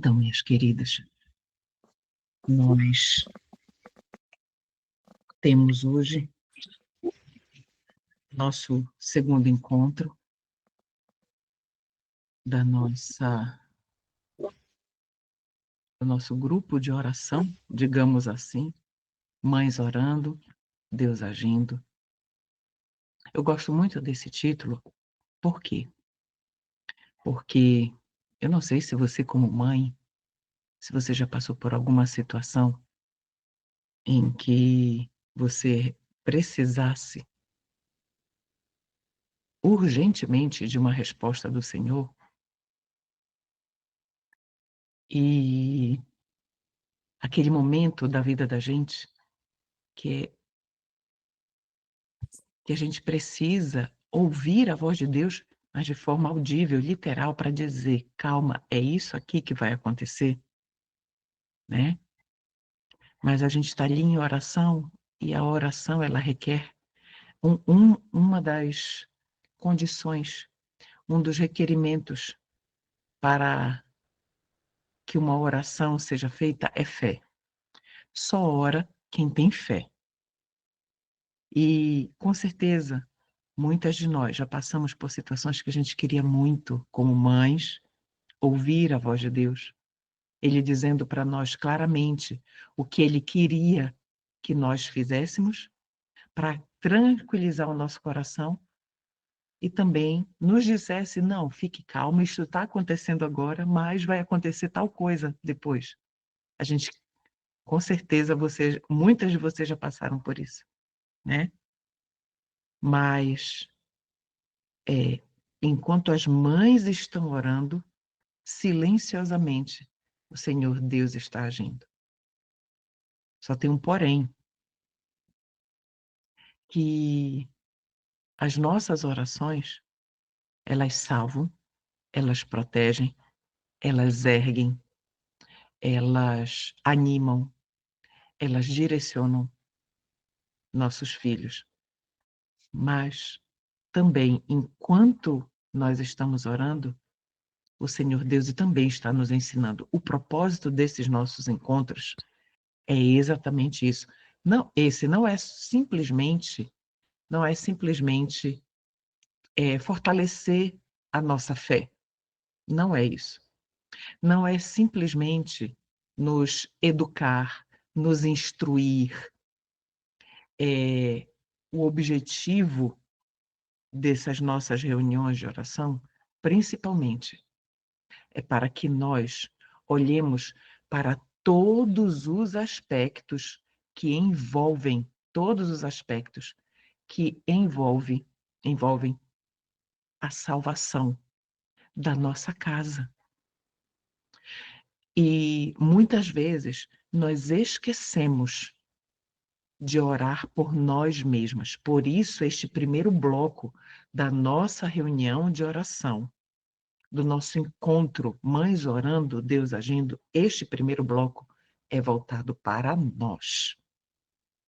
Então, minhas queridas, nós temos hoje nosso segundo encontro do nosso grupo de oração, digamos assim, Mães Orando, Deus Agindo. Eu gosto muito desse título, por quê? Porque eu não sei se você, como mãe, se você já passou por alguma situação em que você precisasse urgentemente de uma resposta do Senhor e aquele momento da vida da gente que a gente precisa ouvir a voz de Deus, mas de forma audível, literal, para dizer, calma, é isso aqui que vai acontecer, né? Mas a gente está ali em oração, e a oração, ela requer uma das condições, um dos requerimentos para que uma oração seja feita é fé. Só ora quem tem fé. E, com certeza, muitas de nós já passamos por situações que a gente queria muito, como mães, ouvir a voz de Deus. Ele dizendo para nós claramente o que Ele queria que nós fizéssemos para tranquilizar o nosso coração e também nos dissesse, não, fique calmo, isso está acontecendo agora, mas vai acontecer tal coisa depois. A gente, com certeza, muitas de vocês já passaram por isso, né? Mas, enquanto as mães estão orando, silenciosamente, o Senhor Deus está agindo. Só tem um porém, que as nossas orações, elas salvam, elas protegem, elas erguem, elas animam, elas direcionam nossos filhos. Mas também, enquanto nós estamos orando, o Senhor Deus também está nos ensinando. O propósito desses nossos encontros é exatamente isso. Não, esse não é simplesmente fortalecer a nossa fé. Não é isso. Não é simplesmente nos educar, nos instruir. O objetivo dessas nossas reuniões de oração, principalmente, é para que nós olhemos para todos os aspectos que envolvem, envolvem a salvação da nossa casa. E muitas vezes nós esquecemos de orar por nós mesmas. Por isso, este primeiro bloco da nossa reunião de oração, do nosso encontro Mães Orando, Deus Agindo, este primeiro bloco é voltado para nós,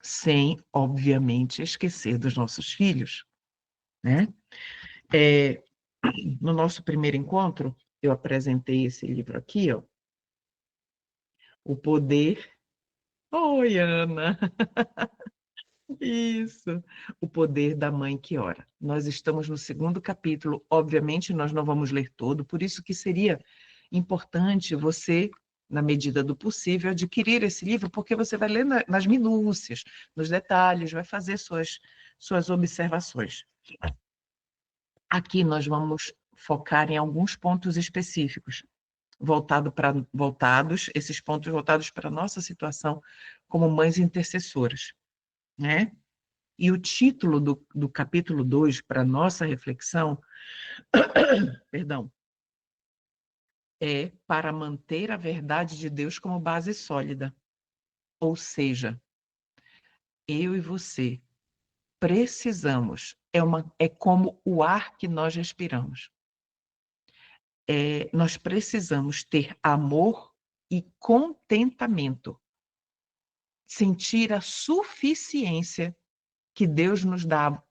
sem, obviamente, esquecer dos nossos filhos, né? No nosso primeiro encontro, eu apresentei esse livro aqui, ó, O Poder... Oi, Ana! Isso, O Poder da Mãe que Ora. Nós estamos no segundo capítulo, obviamente nós não vamos ler todo, por isso que seria importante você, na medida do possível, adquirir esse livro, porque você vai ler nas minúcias, nos detalhes, vai fazer suas observações. Aqui nós vamos focar em alguns pontos específicos, esses pontos voltados para a nossa situação como mães intercessoras, né? E o título do capítulo 2, para nossa reflexão, perdão, é para manter a verdade de Deus como base sólida. Ou seja, eu e você precisamos, é como o ar que nós respiramos. Nós precisamos ter amor e contentamento, sentir a suficiência que Deus nos dá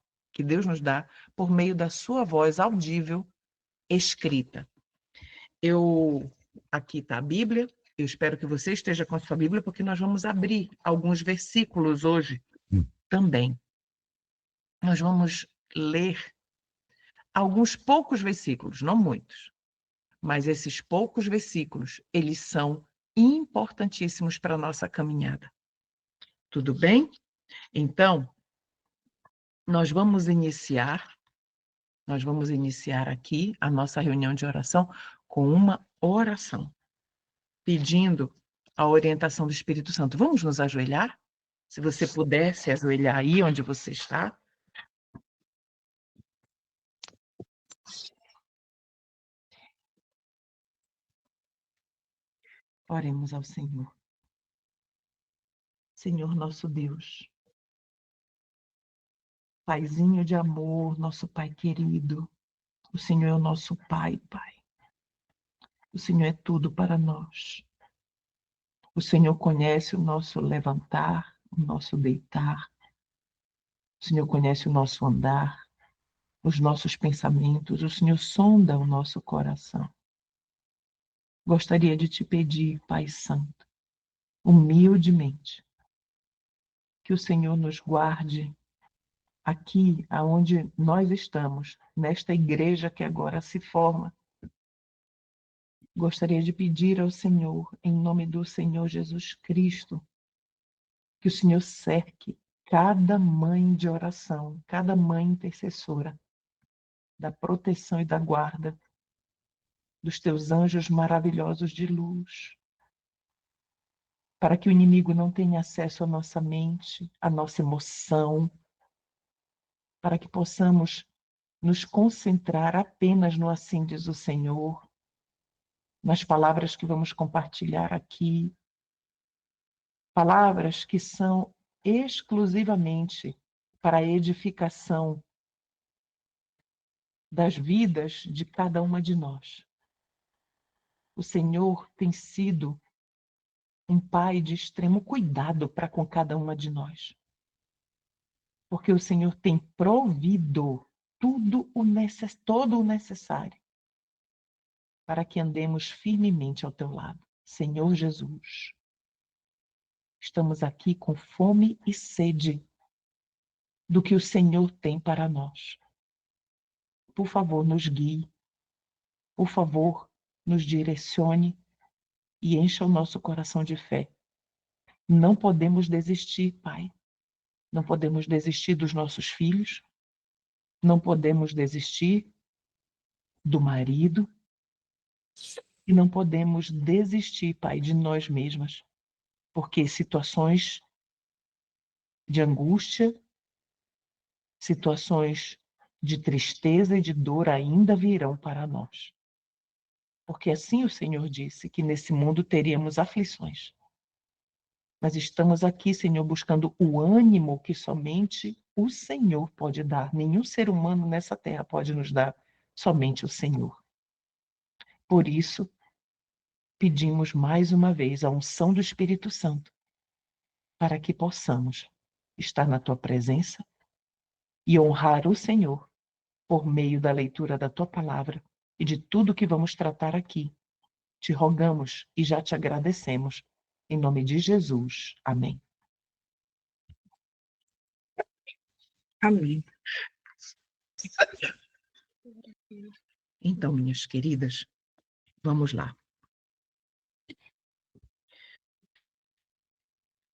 por meio da sua voz audível, escrita. Eu aqui está a Bíblia. Eu espero que você esteja com a sua Bíblia, porque nós vamos abrir alguns versículos hoje também. Nós vamos ler alguns poucos versículos, não muitos, mas esses poucos versículos, eles são importantíssimos para a nossa caminhada. Tudo bem? Então, nós vamos iniciar aqui a nossa reunião de oração com uma oração, pedindo a orientação do Espírito Santo. Vamos nos ajoelhar? Se você puder se ajoelhar aí onde você está. Oremos ao Senhor. Senhor nosso Deus, Paizinho de amor, nosso Pai querido, o Senhor é o nosso Pai, Pai. O Senhor é tudo para nós. O Senhor conhece o nosso levantar, o nosso deitar. O Senhor conhece o nosso andar, os nossos pensamentos. O Senhor sonda o nosso coração. Gostaria de te pedir, Pai Santo, humildemente, que o Senhor nos guarde aqui aonde nós estamos, nesta igreja que agora se forma. Gostaria de pedir ao Senhor, em nome do Senhor Jesus Cristo, que o Senhor cerque cada mãe de oração, cada mãe intercessora, da proteção e da guarda dos teus anjos maravilhosos de luz, para que o inimigo não tenha acesso à nossa mente, à nossa emoção, para que possamos nos concentrar apenas no assim diz o Senhor, nas palavras que vamos compartilhar aqui, palavras que são exclusivamente para a edificação das vidas de cada uma de nós. O Senhor tem sido um Pai de extremo cuidado para com cada uma de nós. Porque o Senhor tem provido todo o necessário para que andemos firmemente ao teu lado. Senhor Jesus, estamos aqui com fome e sede do que o Senhor tem para nós. Por favor, nos guie. Por favor, nos direcione e encha o nosso coração de fé. Não podemos desistir, Pai. Não podemos desistir dos nossos filhos. Não podemos desistir do marido. E não podemos desistir, Pai, de nós mesmas. Porque situações de angústia, situações de tristeza e de dor ainda virão para nós. Porque assim o Senhor disse que nesse mundo teríamos aflições. Mas estamos aqui, Senhor, buscando o ânimo que somente o Senhor pode dar. Nenhum ser humano nessa terra pode nos dar, somente o Senhor. Por isso, pedimos mais uma vez a unção do Espírito Santo, para que possamos estar na tua presença e honrar o Senhor por meio da leitura da tua palavra e de tudo que vamos tratar aqui. Te rogamos e já te agradecemos. Em nome de Jesus. Amém. Amém. Então, minhas queridas, vamos lá.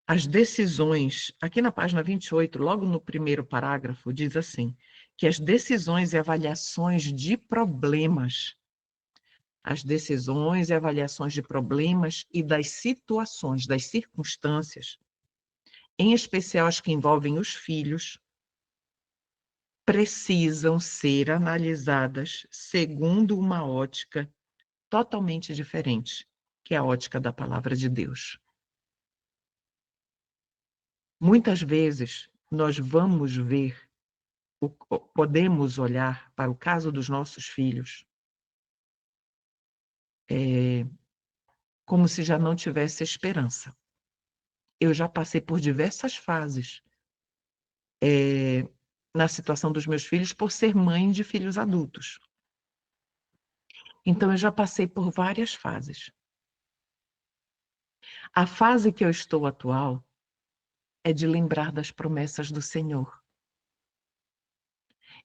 As decisões, aqui na página 28, logo no primeiro parágrafo, diz assim, que as decisões e avaliações de problemas, as decisões e avaliações de problemas e das situações, das circunstâncias, em especial as que envolvem os filhos, precisam ser analisadas segundo uma ótica totalmente diferente, que é a ótica da palavra de Deus. Muitas vezes nós vamos ver, podemos olhar para o caso dos nossos filhos como se já não tivesse esperança. Eu já passei por diversas fases na situação dos meus filhos por ser mãe de filhos adultos. Então, eu já passei por várias fases. A fase que eu estou atual é de lembrar das promessas do Senhor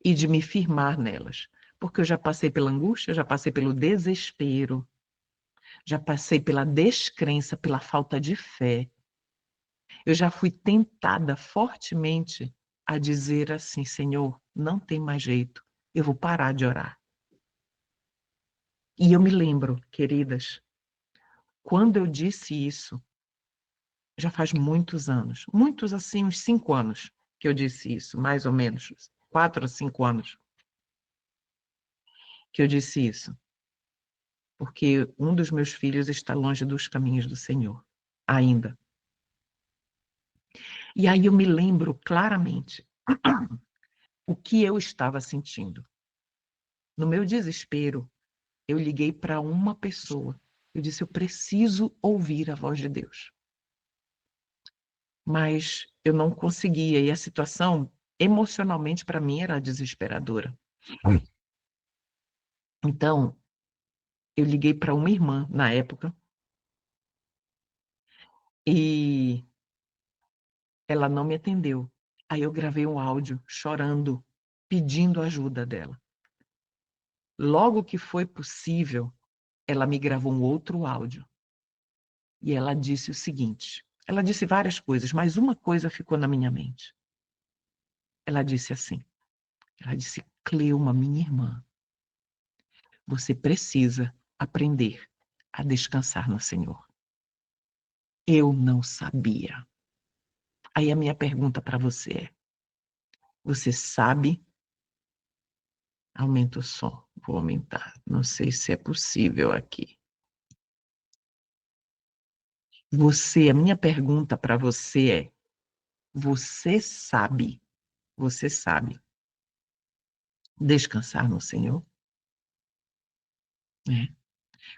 e de me firmar nelas, porque eu já passei pela angústia, já passei pelo desespero, já passei pela descrença, pela falta de fé. Eu já fui tentada fortemente a dizer assim: Senhor, não tem mais jeito, eu vou parar de orar. E eu me lembro, queridas, quando eu disse isso, já faz muitos assim, uns 5 anos que eu disse isso, mais ou menos, 4 ou 5 anos que eu disse isso, porque um dos meus filhos está longe dos caminhos do Senhor, ainda. E aí eu me lembro claramente o que eu estava sentindo. No meu desespero, eu liguei para uma pessoa. Eu disse: eu preciso ouvir a voz de Deus. Mas eu não conseguia, e a situação, emocionalmente, para mim, era desesperadora. Então, eu liguei para uma irmã, na época, e ela não me atendeu. Aí eu gravei um áudio chorando, pedindo ajuda dela. Logo que foi possível, ela me gravou um outro áudio. E ela disse o seguinte, ela disse várias coisas, mas uma coisa ficou na minha mente. Ela disse assim, ela disse: Cleuma, minha irmã, você precisa aprender a descansar no Senhor. Eu não sabia. Aí a minha pergunta para você é: você sabe? Aumenta o som. Vou aumentar. Não sei se é possível aqui. A minha pergunta para você é: você sabe descansar no Senhor? É.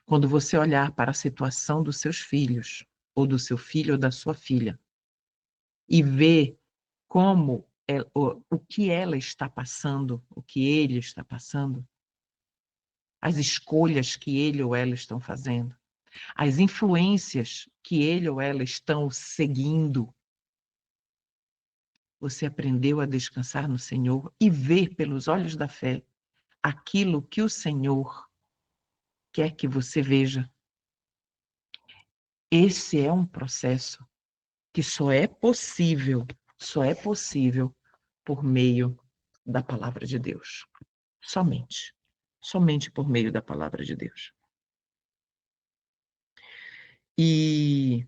Quando você olhar para a situação dos seus filhos, ou do seu filho ou da sua filha, e ver como o que ela está passando, o que ele está passando, as escolhas que ele ou ela estão fazendo, as influências que ele ou ela estão seguindo, você aprendeu a descansar no Senhor e ver pelos olhos da fé aquilo que o Senhor quer que você veja. Esse é um processo que só é possível por meio da palavra de Deus. Somente. Somente por meio da palavra de Deus. E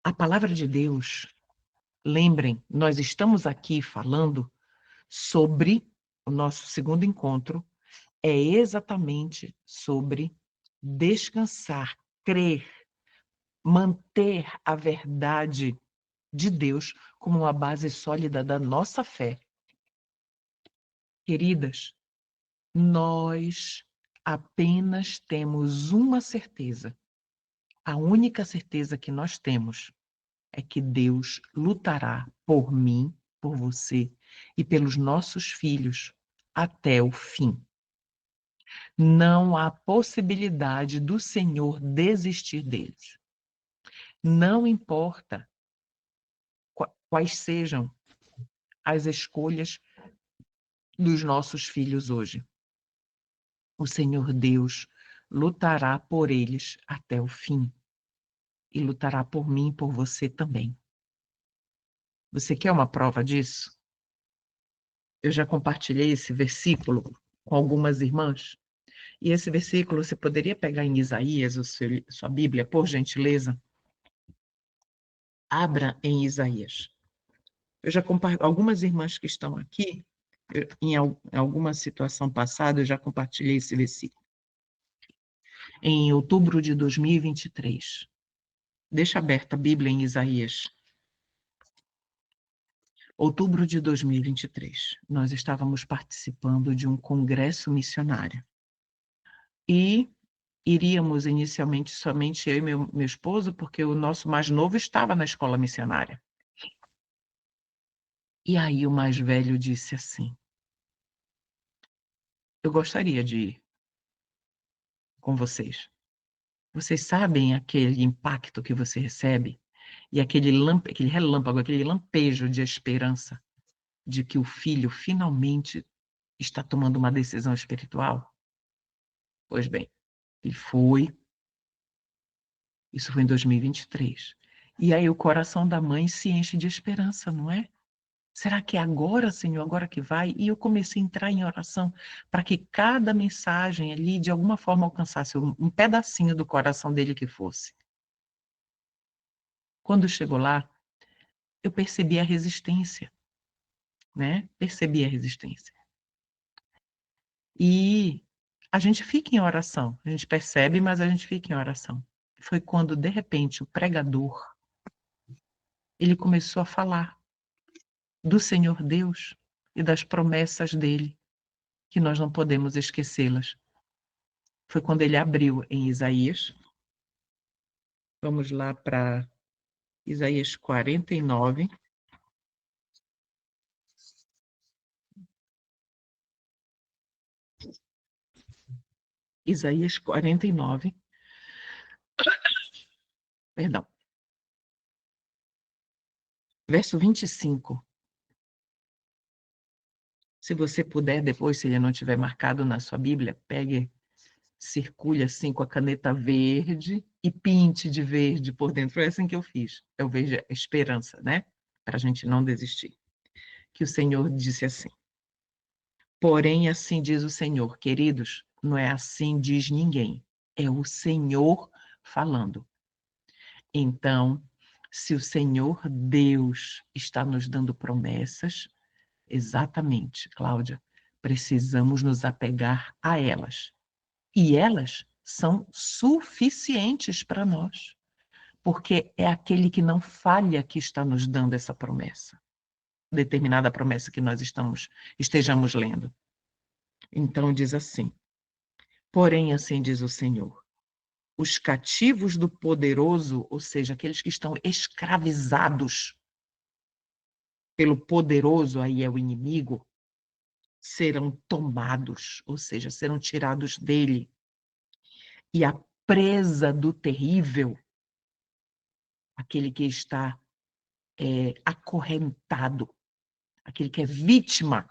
a palavra de Deus, lembrem, nós estamos aqui falando sobre o nosso segundo encontro, é exatamente sobre descansar, crer, manter a verdade de Deus como uma base sólida da nossa fé. Queridas, nós apenas temos uma certeza. A única certeza que nós temos é que Deus lutará por mim, por você e pelos nossos filhos até o fim. Não há possibilidade do Senhor desistir deles. Não importa quais sejam as escolhas dos nossos filhos hoje. O Senhor Deus lutará por eles até o fim. E lutará por mim e por você também. Você quer uma prova disso? Eu já compartilhei esse versículo com algumas irmãs. E esse versículo você poderia pegar em Isaías, sua Bíblia, por gentileza? Abra em Isaías. Eu já compartilhei, algumas irmãs que estão aqui, em alguma situação passada, eu já compartilhei esse versículo. Em outubro de 2023. Deixa aberta a Bíblia em Isaías. Outubro de 2023. Nós estávamos participando de um congresso missionário. E iríamos inicialmente somente eu e meu esposo, porque o nosso mais novo estava na escola missionária. E aí o mais velho disse assim: Eu gostaria de ir com vocês. Vocês sabem aquele impacto que você recebe e aquele relâmpago, aquele lampejo de esperança de que o filho finalmente está tomando uma decisão espiritual? Pois bem, ele foi, isso foi em 2023. E aí o coração da mãe se enche de esperança, não é? Será que é agora, Senhor, agora que vai? E eu comecei a entrar em oração para que cada mensagem ali, de alguma forma, alcançasse um pedacinho do coração dele que fosse. Quando chegou lá, eu percebi a resistência, né? Percebi a resistência. E a gente fica em oração, a gente percebe, mas a gente fica em oração. Foi quando, de repente, o pregador, ele começou a falar do Senhor Deus e das promessas dele, que nós não podemos esquecê-las. Foi quando ele abriu em Isaías. Vamos lá para Isaías 49. Isaías 49, perdão, verso 25. Se você puder, depois, se ele não tiver marcado na sua Bíblia, pegue, circule assim com a caneta verde e pinte de verde por dentro. Foi assim que eu fiz. Eu vejo a esperança, né? Para a gente não desistir. Que o Senhor disse assim: porém, assim diz o Senhor, queridos, não é assim diz ninguém, é o Senhor falando. Então, se o Senhor Deus está nos dando promessas, exatamente, Cláudia, precisamos nos apegar a elas. E elas são suficientes para nós, porque é aquele que não falha que está nos dando essa promessa, determinada promessa que nós estejamos lendo. Então diz assim: porém, assim diz o Senhor, os cativos do poderoso, ou seja, aqueles que estão escravizados pelo poderoso, aí é o inimigo, serão tomados, ou seja, serão tirados dele. E a presa do terrível, aquele que está acorrentado, aquele que é vítima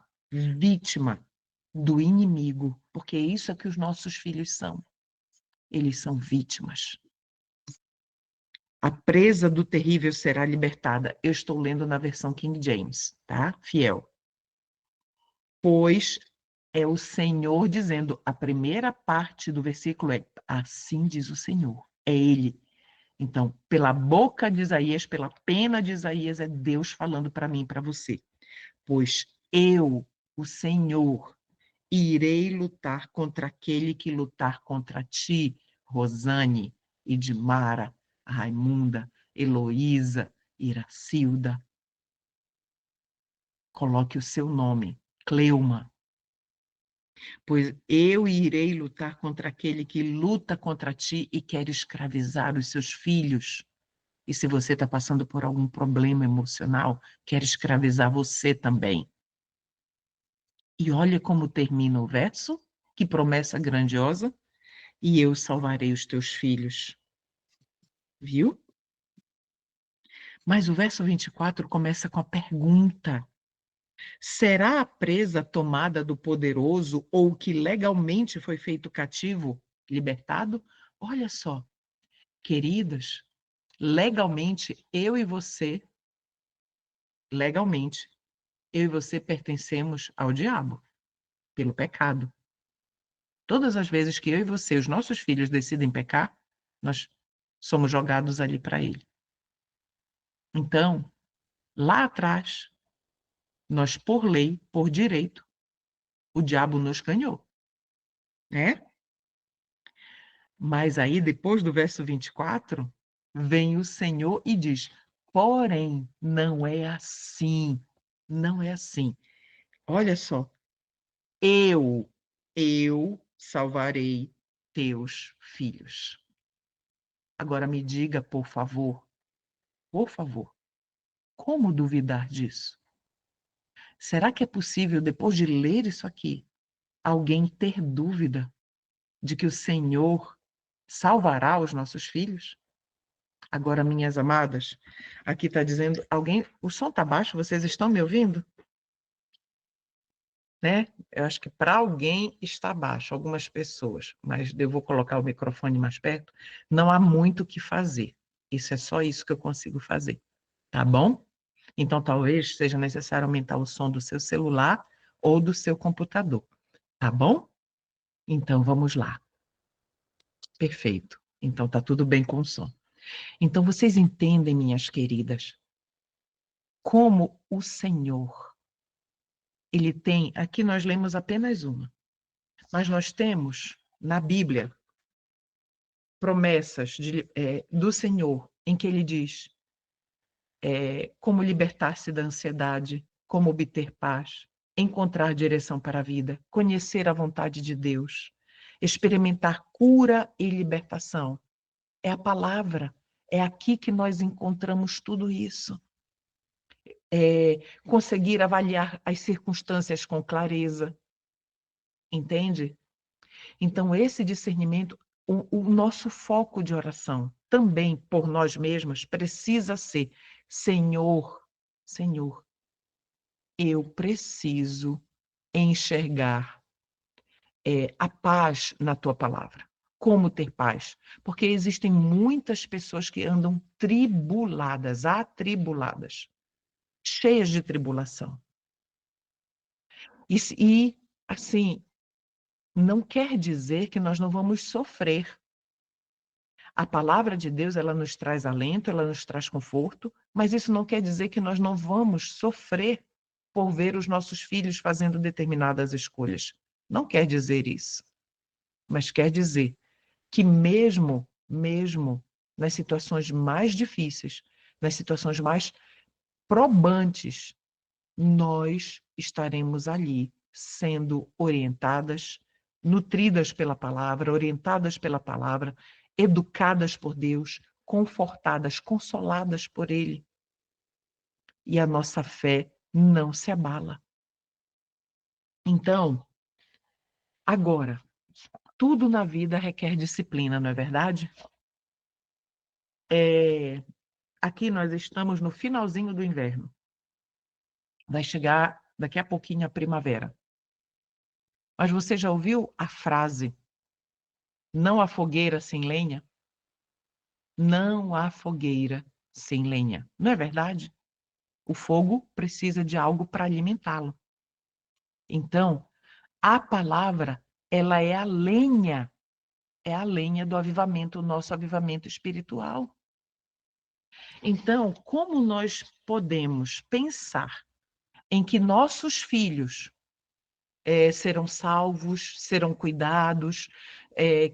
do inimigo, porque é isso que os nossos filhos são. Eles são vítimas. A presa do terrível será libertada. Eu estou lendo na versão King James, tá? Fiel. Pois é o Senhor dizendo, a primeira parte do versículo é, assim diz o Senhor, é Ele. Então, pela boca de Isaías, pela pena de Isaías, é Deus falando para mim e para você. Pois eu, o Senhor, irei lutar contra aquele que lutar contra ti, Rosane, Edmara, Raimunda, Heloísa, Iracilda. Coloque o seu nome, Cleuma. Pois eu irei lutar contra aquele que luta contra ti e quer escravizar os seus filhos. E se você está passando por algum problema emocional, quer escravizar você também. E olha como termina o verso, que promessa grandiosa. E eu salvarei os teus filhos. Viu? Mas o verso 24 começa com a pergunta: será a presa tomada do poderoso ou o que legalmente foi feito cativo libertado? Olha só, queridas, legalmente, legalmente, eu e você pertencemos ao diabo, pelo pecado. Todas as vezes que eu e você, os nossos filhos, decidem pecar, nós somos jogados ali para ele. Então, lá atrás, nós, por lei, por direito, o diabo nos ganhou, né? Mas aí, depois do verso 24, vem o Senhor e diz: porém, não é assim, não é assim. Olha só, eu salvarei teus filhos. Agora me diga, por favor, como duvidar disso? Será que é possível, depois de ler isso aqui, alguém ter dúvida de que o Senhor salvará os nossos filhos? Agora, minhas amadas, aqui está dizendo, alguém, o som está baixo, vocês estão me ouvindo? Né? Eu acho que para alguém está baixo, algumas pessoas, mas eu vou colocar o microfone mais perto, não há muito o que fazer. Isso é só isso que eu consigo fazer, tá bom? Então, talvez seja necessário aumentar o som do seu celular ou do seu computador, tá bom? Então, vamos lá. Perfeito. Então, tá tudo bem com o som. Então, vocês entendem, minhas queridas, como o Senhor, ele tem, aqui nós lemos apenas uma, mas nós temos na Bíblia promessas do Senhor, em que ele diz como libertar-se da ansiedade, como obter paz, encontrar direção para a vida, conhecer a vontade de Deus, experimentar cura e libertação. É a palavra, é aqui que nós encontramos tudo isso. Conseguir avaliar as circunstâncias com clareza, entende? Então, esse discernimento, o nosso foco de oração, também por nós mesmos, precisa ser: Senhor, Senhor, eu preciso enxergar a paz na tua palavra. Como ter paz? Porque existem muitas pessoas que andam tribuladas, atribuladas, cheias de tribulação. E assim, não quer dizer que nós não vamos sofrer. A palavra de Deus, ela nos traz alento, ela nos traz conforto, mas isso não quer dizer que nós não vamos sofrer por ver os nossos filhos fazendo determinadas escolhas. Não quer dizer isso. Mas quer dizer que mesmo nas situações mais difíceis, nas situações mais probantes, nós estaremos ali sendo orientadas, nutridas pela palavra, orientadas pela palavra, educadas por Deus, confortadas, consoladas por Ele. E a nossa fé não se abala. Então, agora, tudo na vida requer disciplina, não é verdade? Aqui nós estamos no finalzinho do inverno. Vai chegar daqui a pouquinho a primavera. Mas você já ouviu a frase: não há fogueira sem lenha? Não há fogueira sem lenha. Não é verdade? O fogo precisa de algo para alimentá-lo. Então, a palavra, ela é a lenha do avivamento, o nosso avivamento espiritual. Então, como nós podemos pensar em que nossos filhos serão salvos, serão cuidados,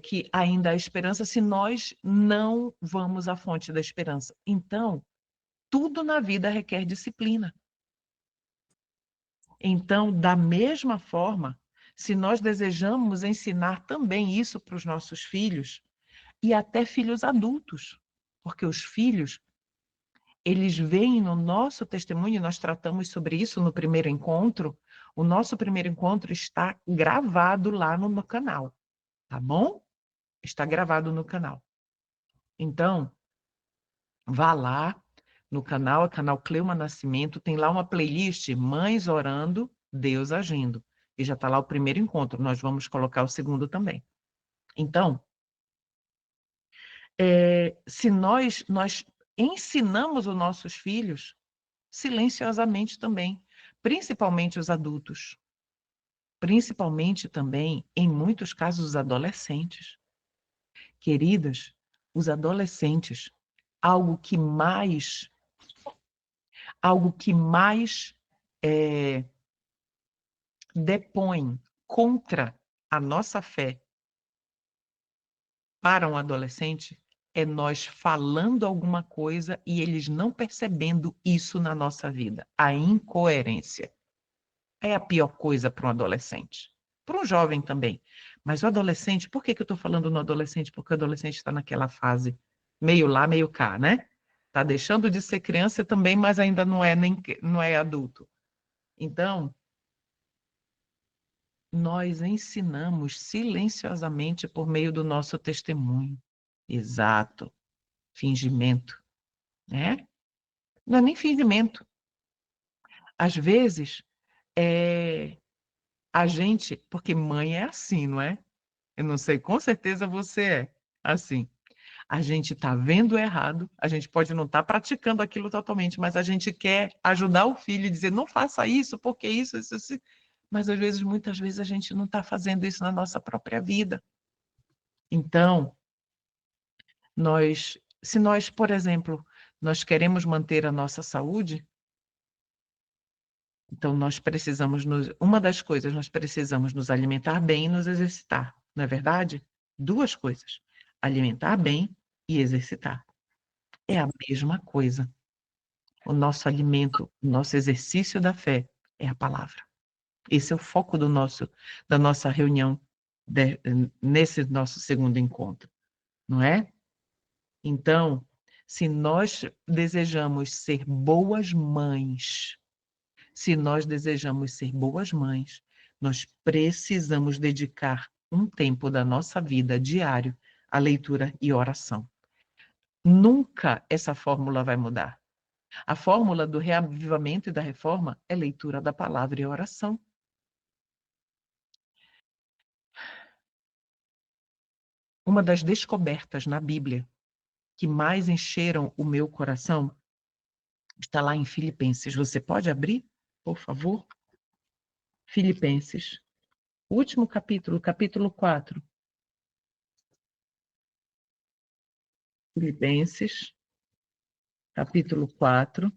que ainda há esperança, se nós não vamos à fonte da esperança? Então, tudo na vida requer disciplina. Então, da mesma forma, se nós desejamos ensinar também isso para os nossos filhos, e até filhos adultos, porque os filhos, eles veem no nosso testemunho, nós tratamos sobre isso no primeiro encontro, o nosso primeiro encontro está gravado lá no canal, tá bom? Está gravado no canal. Então, vá lá no canal, canal Cleuma Nascimento, tem lá uma playlist Mães Orando, Deus Agindo. E já está lá o primeiro encontro, nós vamos colocar o segundo também. Então, se nós ensinamos os nossos filhos silenciosamente também, principalmente os adultos, principalmente também, em muitos casos, os adolescentes. Queridas, os adolescentes, algo que mais depõe contra a nossa fé para um adolescente é nós falando alguma coisa e eles não percebendo isso na nossa vida. A incoerência é a pior coisa para um adolescente. Para um jovem também. Mas o adolescente, por que eu estou falando no adolescente? Porque o adolescente está naquela fase meio lá, meio cá, né? Está deixando de ser criança também, mas ainda não é adulto. Então, nós ensinamos silenciosamente por meio do nosso testemunho. Exato. Fingimento, né? Não é nem fingimento. Às vezes, a gente, porque mãe é assim, não é? Eu não sei, com certeza você é assim. A gente está vendo errado, a gente pode não estar praticando aquilo totalmente, mas a gente quer ajudar o filho e dizer, não faça isso, porque isso. Mas às vezes, muitas vezes, a gente não está fazendo isso na nossa própria vida. Então, se nós, por exemplo, nós queremos manter a nossa saúde, então nós precisamos uma das coisas, nós precisamos nos alimentar bem e nos exercitar, não é verdade? Duas coisas, alimentar bem e exercitar. É a mesma coisa. O nosso alimento, o nosso exercício da fé é a palavra. Esse é o foco da nossa reunião, nesse nosso segundo encontro, não é? Então, se nós desejamos ser boas mães, se nós desejamos ser boas mães, nós precisamos dedicar um tempo da nossa vida diário à leitura e oração. Nunca essa fórmula vai mudar. A fórmula do reavivamento e da reforma é leitura da palavra e oração. Uma das descobertas na Bíblia que mais encheram o meu coração está lá em Filipenses. Você pode abrir, por favor? Filipenses, último capítulo, capítulo 4. Filipenses, capítulo 4.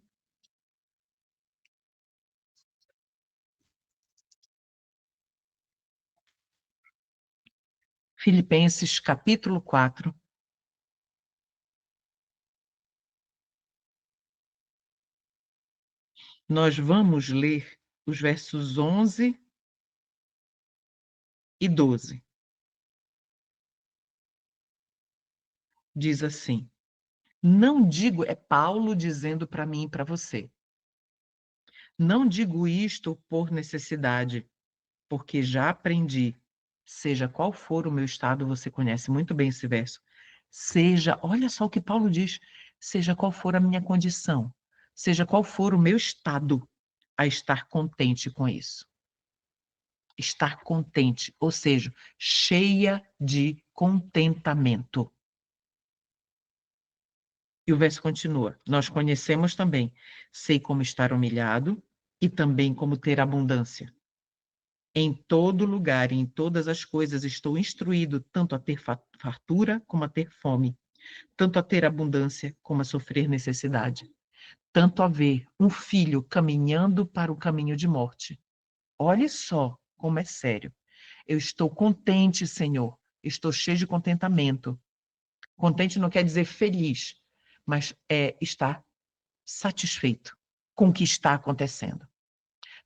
Filipenses, capítulo 4. Nós vamos ler os versos 11 e 12. Diz assim: não digo, é Paulo dizendo para mim e para você, não digo isto por necessidade, porque já aprendi, seja qual for o meu estado, você conhece muito bem esse verso, olha só o que Paulo diz, seja qual for a minha condição, seja qual for o meu estado, a estar contente com isso. Estar contente, ou seja, cheia de contentamento. E o verso continua: nós conhecemos também, sei como estar humilhado e também como ter abundância. Em todo lugar e em todas as coisas estou instruído tanto a ter fartura como a ter fome, tanto a ter abundância como a sofrer necessidade, tanto a ver um filho caminhando para o caminho de morte. Olhe só como é sério. Eu estou contente, Senhor. Estou cheio de contentamento. Contente não quer dizer feliz, mas é estar satisfeito com o que está acontecendo.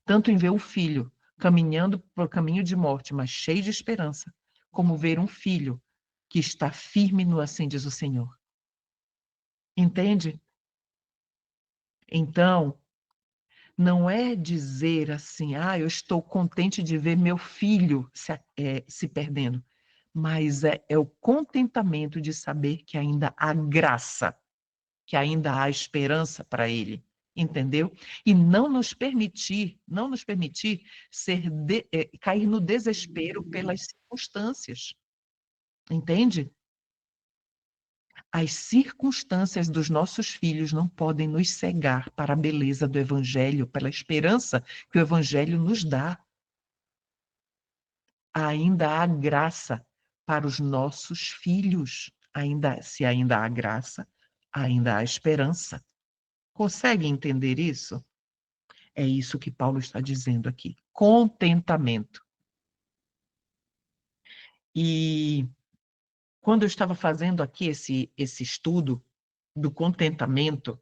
Tanto em ver o filho caminhando por caminho de morte, mas cheio de esperança, como ver um filho que está firme no assim diz o Senhor. Entende? Então, não é dizer assim, eu estou contente de ver meu filho se perdendo, mas é o contentamento de saber que ainda há graça, que ainda há esperança para ele, entendeu? E não nos permitir cair no desespero pelas circunstâncias, entende? As circunstâncias dos nossos filhos não podem nos cegar para a beleza do Evangelho, pela esperança que o Evangelho nos dá. Ainda há graça para os nossos filhos. Se ainda há graça, ainda há esperança. Consegue entender isso? É isso que Paulo está dizendo aqui. Contentamento. E quando eu estava fazendo aqui esse estudo do contentamento,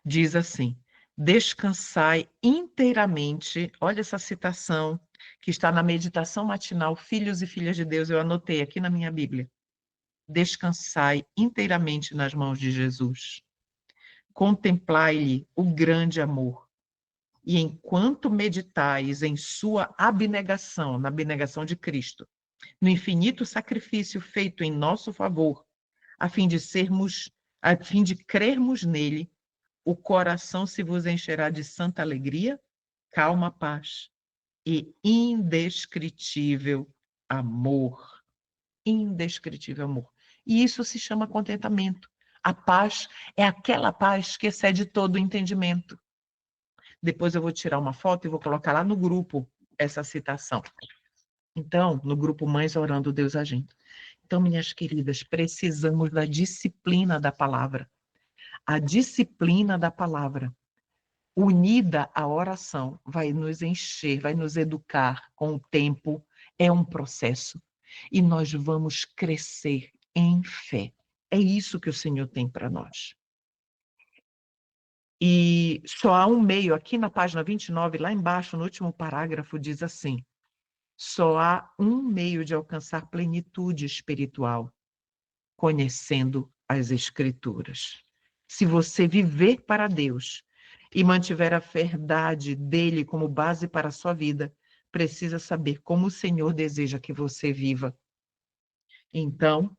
diz assim: descansai inteiramente. Olha essa citação que está na meditação matinal, Filhos e Filhas de Deus, eu anotei aqui na minha Bíblia. Descansai inteiramente nas mãos de Jesus. Contemplai-lhe o grande amor E enquanto meditais em sua abnegação, na abnegação de Cristo, no infinito sacrifício feito em nosso favor, a fim de crermos nele, o coração se vos encherá de santa alegria, calma paz e indescritível amor. Indescritível amor. E isso se chama contentamento. A paz é aquela paz que excede todo o entendimento. Depois eu vou tirar uma foto e vou colocar lá no grupo essa citação. Então, no grupo Mães Orando, Deus Agindo. Então, minhas queridas, precisamos da disciplina da palavra. A disciplina da palavra, unida à oração, vai nos encher, vai nos educar com o tempo. É um processo. E nós vamos crescer em fé. É isso que o Senhor tem para nós. E só há um meio, aqui na página 29, lá embaixo, no último parágrafo, diz assim: só há um meio de alcançar plenitude espiritual, conhecendo as Escrituras. Se você viver para Deus e mantiver a verdade dele como base para a sua vida, precisa saber como o Senhor deseja que você viva. Então,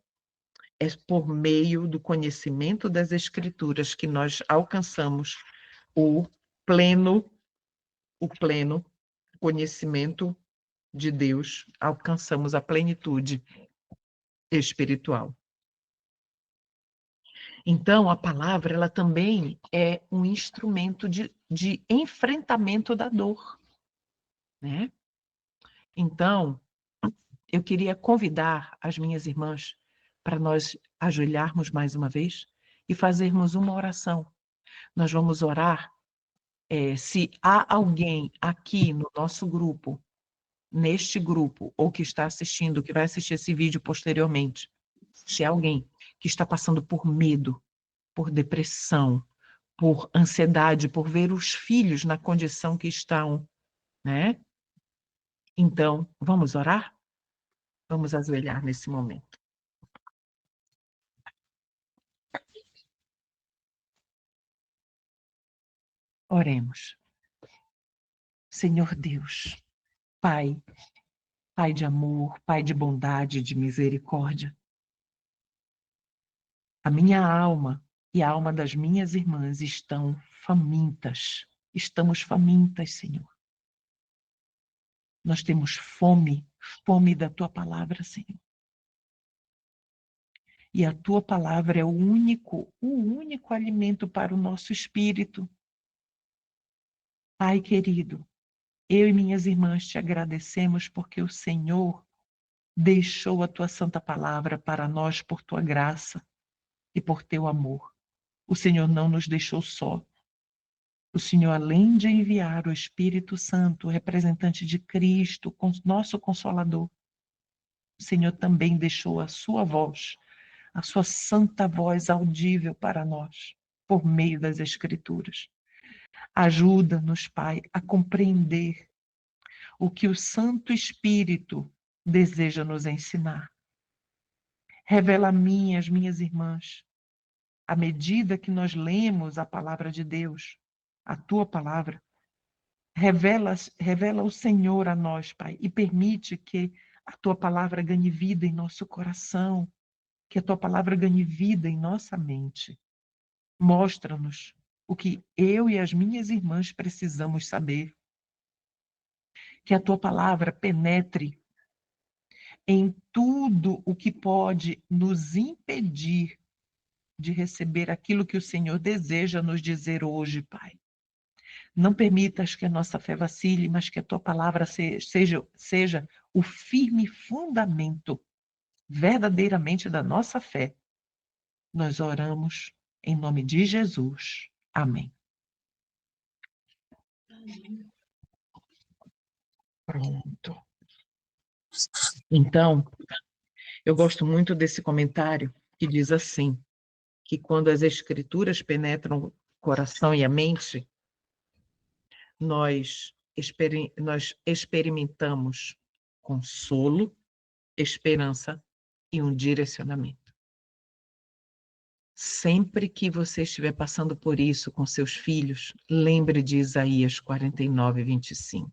é por meio do conhecimento das Escrituras que nós alcançamos o pleno conhecimento de Deus, alcançamos a plenitude espiritual. Então, a palavra, ela também é um instrumento de enfrentamento da dor, né? Então, eu queria convidar as minhas irmãs para nós ajoelharmos mais uma vez e fazermos uma oração. Nós vamos orar, se há alguém aqui no nosso grupo, neste grupo, ou que está assistindo, que vai assistir esse vídeo posteriormente, se há alguém que está passando por medo, por depressão, por ansiedade, por ver os filhos na condição que estão, né? Então, vamos orar? Vamos ajoelhar nesse momento. Oremos. Senhor Deus, Pai, Pai de amor, Pai de bondade, de misericórdia, a minha alma e a alma das minhas irmãs estão famintas. Estamos famintas, Senhor. Nós temos fome, fome da Tua palavra, Senhor. E a Tua palavra é o único alimento para o nosso espírito. Pai querido, eu e minhas irmãs te agradecemos porque o Senhor deixou a Tua santa palavra para nós por Tua graça e por Teu amor. O Senhor não nos deixou só. O Senhor, além de enviar o Espírito Santo, o representante de Cristo, nosso Consolador, o Senhor também deixou a sua voz, a sua santa voz audível para nós, por meio das Escrituras. Ajuda-nos, Pai, a compreender o que o Santo Espírito deseja nos ensinar. Revela a mim e às minhas irmãs, à medida que nós lemos a palavra de Deus, a tua palavra, revela o Senhor a nós, Pai, e permite que a tua palavra ganhe vida em nosso coração, que a tua palavra ganhe vida em nossa mente. Mostra-nos o que eu e as minhas irmãs precisamos saber. Que a tua palavra penetre em tudo o que pode nos impedir de receber aquilo que o Senhor deseja nos dizer hoje, Pai. Não permitas que a nossa fé vacile, mas que a tua palavra seja o firme fundamento verdadeiramente da nossa fé. Nós oramos em nome de Jesus. Amém. Pronto. Então, eu gosto muito desse comentário que diz assim, que quando as escrituras penetram o coração e a mente, nós experimentamos consolo, esperança e um direcionamento. Sempre que você estiver passando por isso com seus filhos, lembre de Isaías 49:25.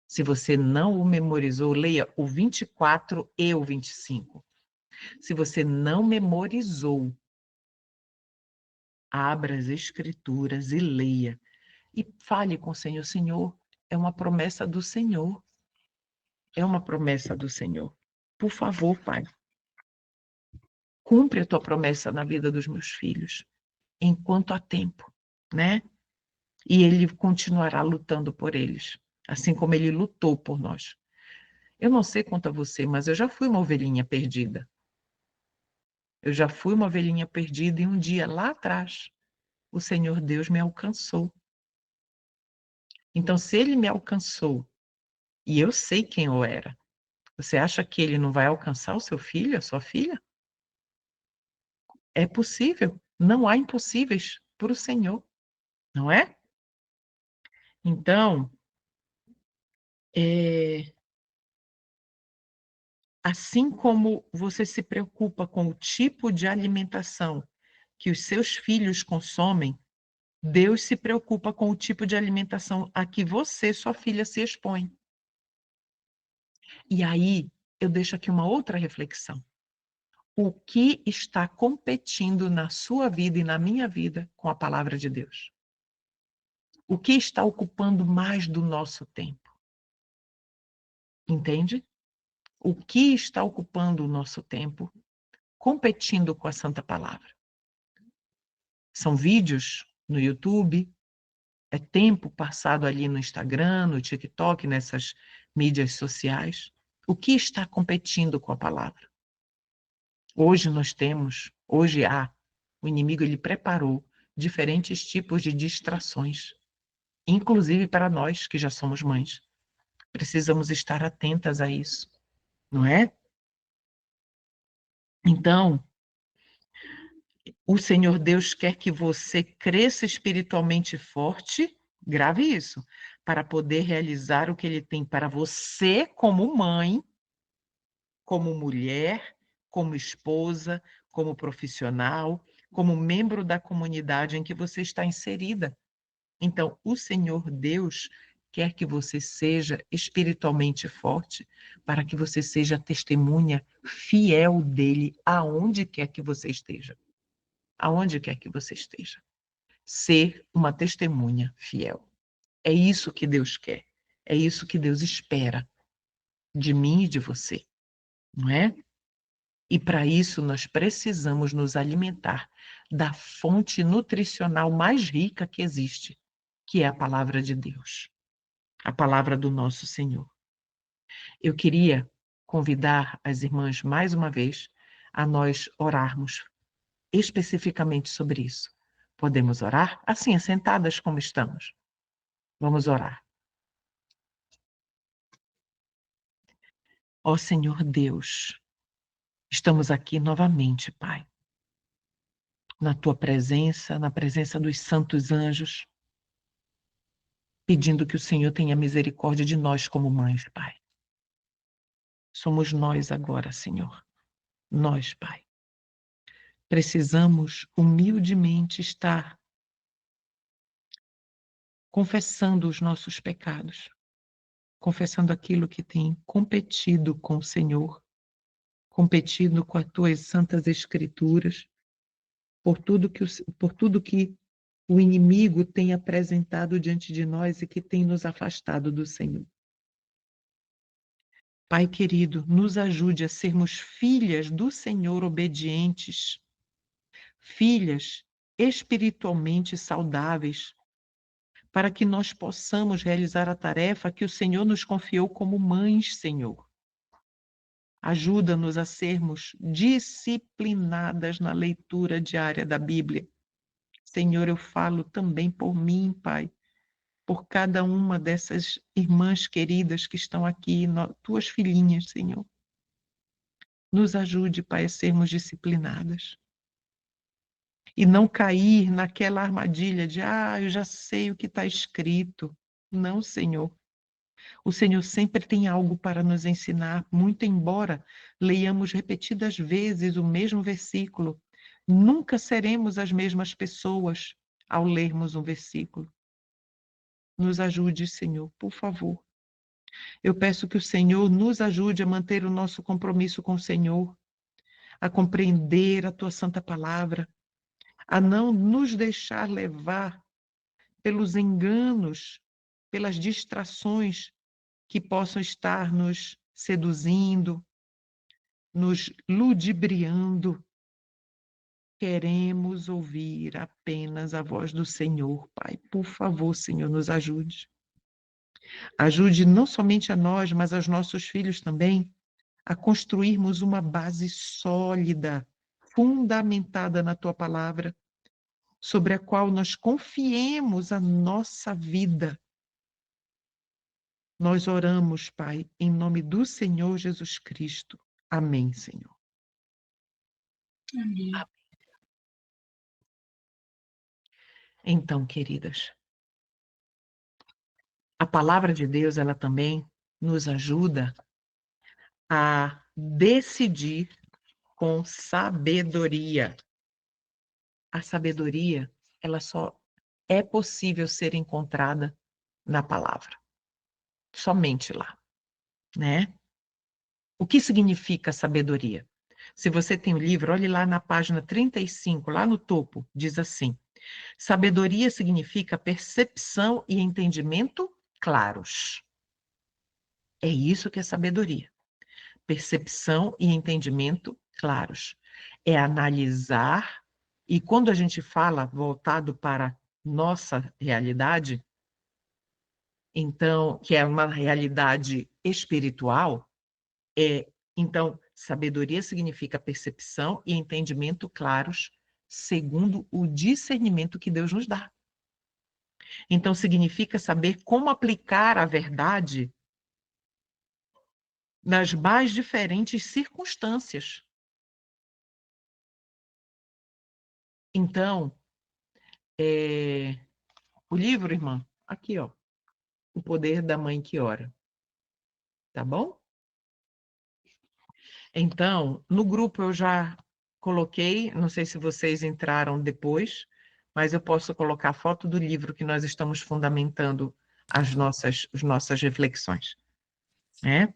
Se você não o memorizou, leia o 24 e o 25. Se você não memorizou, abra as escrituras e leia. E fale com o Senhor. Senhor, é uma promessa do Senhor. É uma promessa do Senhor. Por favor, Pai, cumpre a tua promessa na vida dos meus filhos, enquanto há tempo, né? E ele continuará lutando por eles, assim como ele lutou por nós. Eu não sei quanto a você, mas eu já fui uma ovelhinha perdida. Eu já fui uma ovelhinha perdida e um dia lá atrás, o Senhor Deus me alcançou. Então, se ele me alcançou, e eu sei quem eu era, você acha que ele não vai alcançar o seu filho, a sua filha? É possível. Não há impossíveis para o Senhor, não é? Então, assim como você se preocupa com o tipo de alimentação que os seus filhos consomem, Deus se preocupa com o tipo de alimentação a que você, sua filha, se expõe. E aí, eu deixo aqui uma outra reflexão. O que está competindo na sua vida e na minha vida com a palavra de Deus? O que está ocupando mais do nosso tempo? Entende? O que está ocupando o nosso tempo, competindo com a Santa Palavra? São vídeos no YouTube, é tempo passado ali no Instagram, no TikTok, nessas mídias sociais. O que está competindo com a palavra? Hoje há, o inimigo ele preparou diferentes tipos de distrações, inclusive para nós que já somos mães. Precisamos estar atentas a isso, não é? Então, o Senhor Deus quer que você cresça espiritualmente forte, grave isso, para poder realizar o que Ele tem para você como mãe, como mulher, como esposa, como profissional, como membro da comunidade em que você está inserida. Então, o Senhor Deus quer que você seja espiritualmente forte, para que você seja testemunha fiel dele aonde quer que você esteja. Aonde quer que você esteja. Ser uma testemunha fiel. É isso que Deus quer. É isso que Deus espera de mim e de você, não é? E para isso nós precisamos nos alimentar da fonte nutricional mais rica que existe, que é a palavra de Deus, a palavra do nosso Senhor. Eu queria convidar as irmãs mais uma vez a nós orarmos especificamente sobre isso. Podemos orar? Assim, sentadas como estamos. Vamos orar. Ó Senhor Deus, estamos aqui novamente, Pai, na tua presença, na presença dos santos anjos, pedindo que o Senhor tenha misericórdia de nós como mães, Pai. Somos nós agora, Senhor. Nós, Pai. Precisamos humildemente estar confessando os nossos pecados, confessando aquilo que tem competido com o Senhor, competido com as tuas santas escrituras, por tudo que o inimigo tem apresentado diante de nós e que tem nos afastado do Senhor. Pai querido, nos ajude a sermos filhas do Senhor obedientes, filhas espiritualmente saudáveis, para que nós possamos realizar a tarefa que o Senhor nos confiou como mães, Senhor. Ajuda-nos a sermos disciplinadas na leitura diária da Bíblia. Senhor, eu falo também por mim, Pai, por cada uma dessas irmãs queridas que estão aqui, tuas filhinhas, Senhor. Nos ajude, Pai, a sermos disciplinadas. E não cair naquela armadilha de, eu já sei o que está escrito. Não, Senhor. O Senhor sempre tem algo para nos ensinar, muito embora leiamos repetidas vezes o mesmo versículo, Nunca seremos as mesmas pessoas ao lermos um versículo. Nos ajude, Senhor, por favor. Eu peço que o Senhor nos ajude a manter o nosso compromisso com o Senhor, a compreender a tua santa palavra, a não nos deixar levar pelos enganos, pelas distrações que possam estar nos seduzindo, nos ludibriando. Queremos ouvir apenas a voz do Senhor, Pai. Por favor, Senhor, nos ajude. Ajude não somente a nós, mas aos nossos filhos também, a construirmos uma base sólida, fundamentada na tua palavra, sobre a qual nós confiemos a nossa vida. Nós oramos, Pai, em nome do Senhor Jesus Cristo. Amém, Senhor. Amém. Então, queridas, a palavra de Deus, ela também nos ajuda a decidir com sabedoria. A sabedoria, ela só é possível ser encontrada na palavra. Somente lá, né? O que significa sabedoria? Se você tem o livro, olhe lá na página 35, lá no topo, diz assim: sabedoria significa percepção e entendimento claros. É isso que é sabedoria. Percepção e entendimento claros. É analisar, e quando a gente fala voltado para nossa realidade, então, que é uma realidade espiritual, então, sabedoria significa percepção e entendimento claros, segundo o discernimento que Deus nos dá. Então, significa saber como aplicar a verdade nas mais diferentes circunstâncias. Então, o livro, irmã, aqui, ó, O Poder da Mãe que Ora. Tá bom? Então, no grupo eu já coloquei, não sei se vocês entraram depois, mas eu posso colocar a foto do livro que nós estamos fundamentando as nossas reflexões. Né?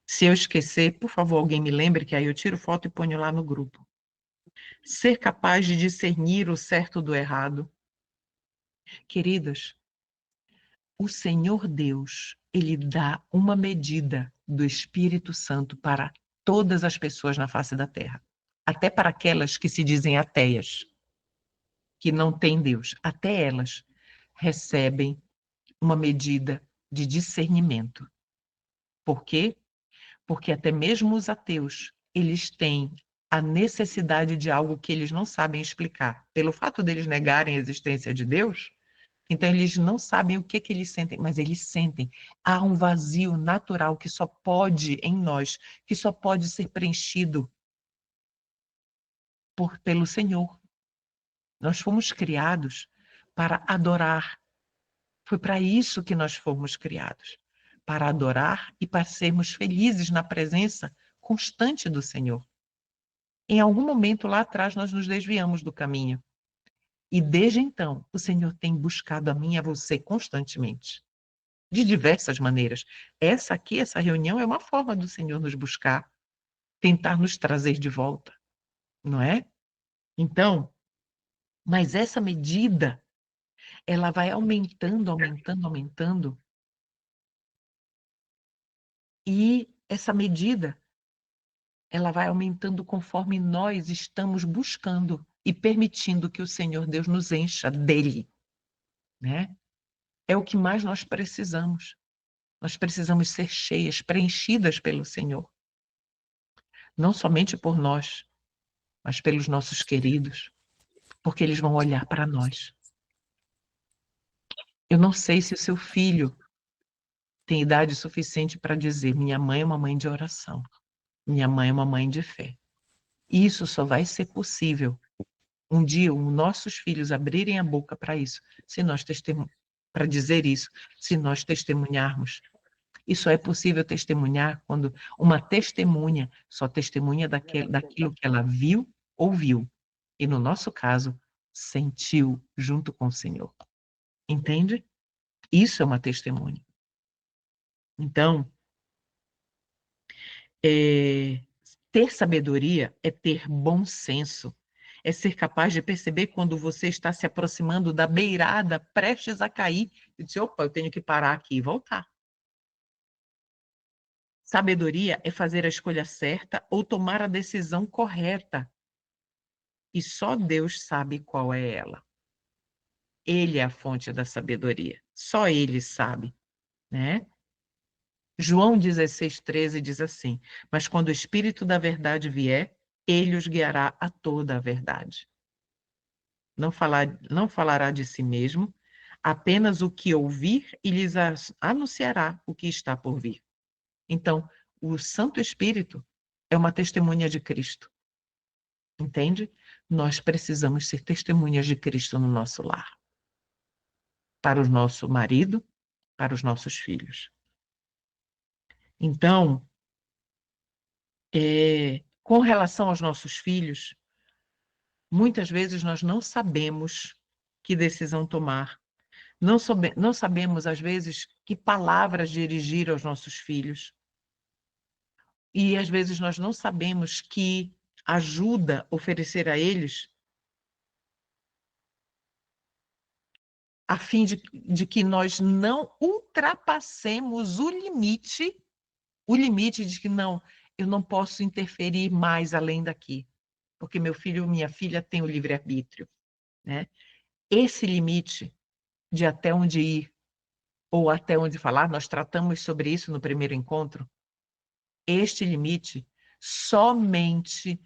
Se eu esquecer, por favor, alguém me lembre, que aí eu tiro foto e ponho lá no grupo. Ser capaz de discernir o certo do errado. Queridas, o Senhor Deus, Ele dá uma medida do Espírito Santo para todas as pessoas na face da terra. Até para aquelas que se dizem ateias, que não têm Deus. Até elas recebem uma medida de discernimento. Por quê? Porque até mesmo os ateus, eles têm a necessidade de algo que eles não sabem explicar. Pelo fato deles negarem a existência de Deus, então eles não sabem o que eles sentem, mas eles sentem. Há um vazio natural que só pode, em nós, que só pode ser preenchido pelo Senhor. Nós fomos criados para adorar. Foi para isso que nós fomos criados, para adorar e para sermos felizes na presença constante do Senhor. Em algum momento lá atrás nós nos desviamos do caminho. E desde então, o Senhor tem buscado a mim e a você constantemente, de diversas maneiras. Essa reunião é uma forma do Senhor nos buscar, tentar nos trazer de volta, não é? Então, mas essa medida, ela vai aumentando, aumentando, aumentando, e essa medida, ela vai aumentando conforme nós estamos buscando e permitindo que o Senhor Deus nos encha dele, né? É o que mais nós precisamos. Nós precisamos ser cheias, preenchidas pelo Senhor. Não somente por nós, mas pelos nossos queridos, porque eles vão olhar para nós. Eu não sei se o seu filho tem idade suficiente para dizer: minha mãe é uma mãe de oração, minha mãe é uma mãe de fé. Isso só vai ser possível um dia os nossos filhos abrirem a boca para isso, se nós para dizer isso, se nós testemunharmos. E só é possível testemunhar quando uma testemunha só testemunha daquilo que ela viu, ouviu. e, no nosso caso, sentiu junto com o Senhor. Entende? Isso é uma testemunha. Então, ter sabedoria é ter bom senso, é ser capaz de perceber quando você está se aproximando da beirada, prestes a cair, e dizer, opa, eu tenho que parar aqui e voltar. Sabedoria é fazer a escolha certa ou tomar a decisão correta. E só Deus sabe qual é ela. Ele é a fonte da sabedoria. Só Ele sabe, né? João 16,13 diz assim: mas quando o Espírito da verdade vier, ele os guiará a toda a verdade. Não falará de si mesmo, apenas o que ouvir e lhes anunciará o que está por vir. Então, o Santo Espírito é uma testemunha de Cristo. Entende? Nós precisamos ser testemunhas de Cristo no nosso lar. Para o nosso marido, para os nossos filhos. Então, com relação aos nossos filhos, muitas vezes nós não sabemos que decisão tomar. Não sabemos, às vezes, que palavras dirigir aos nossos filhos. E, às vezes, nós não sabemos que ajuda oferecer a eles a fim de que nós não ultrapassemos o limite de que não, eu não posso interferir mais além daqui, porque meu filho ou minha filha tem o livre-arbítrio, né? Esse limite de até onde ir ou até onde falar, nós tratamos sobre isso no primeiro encontro. Este limite somente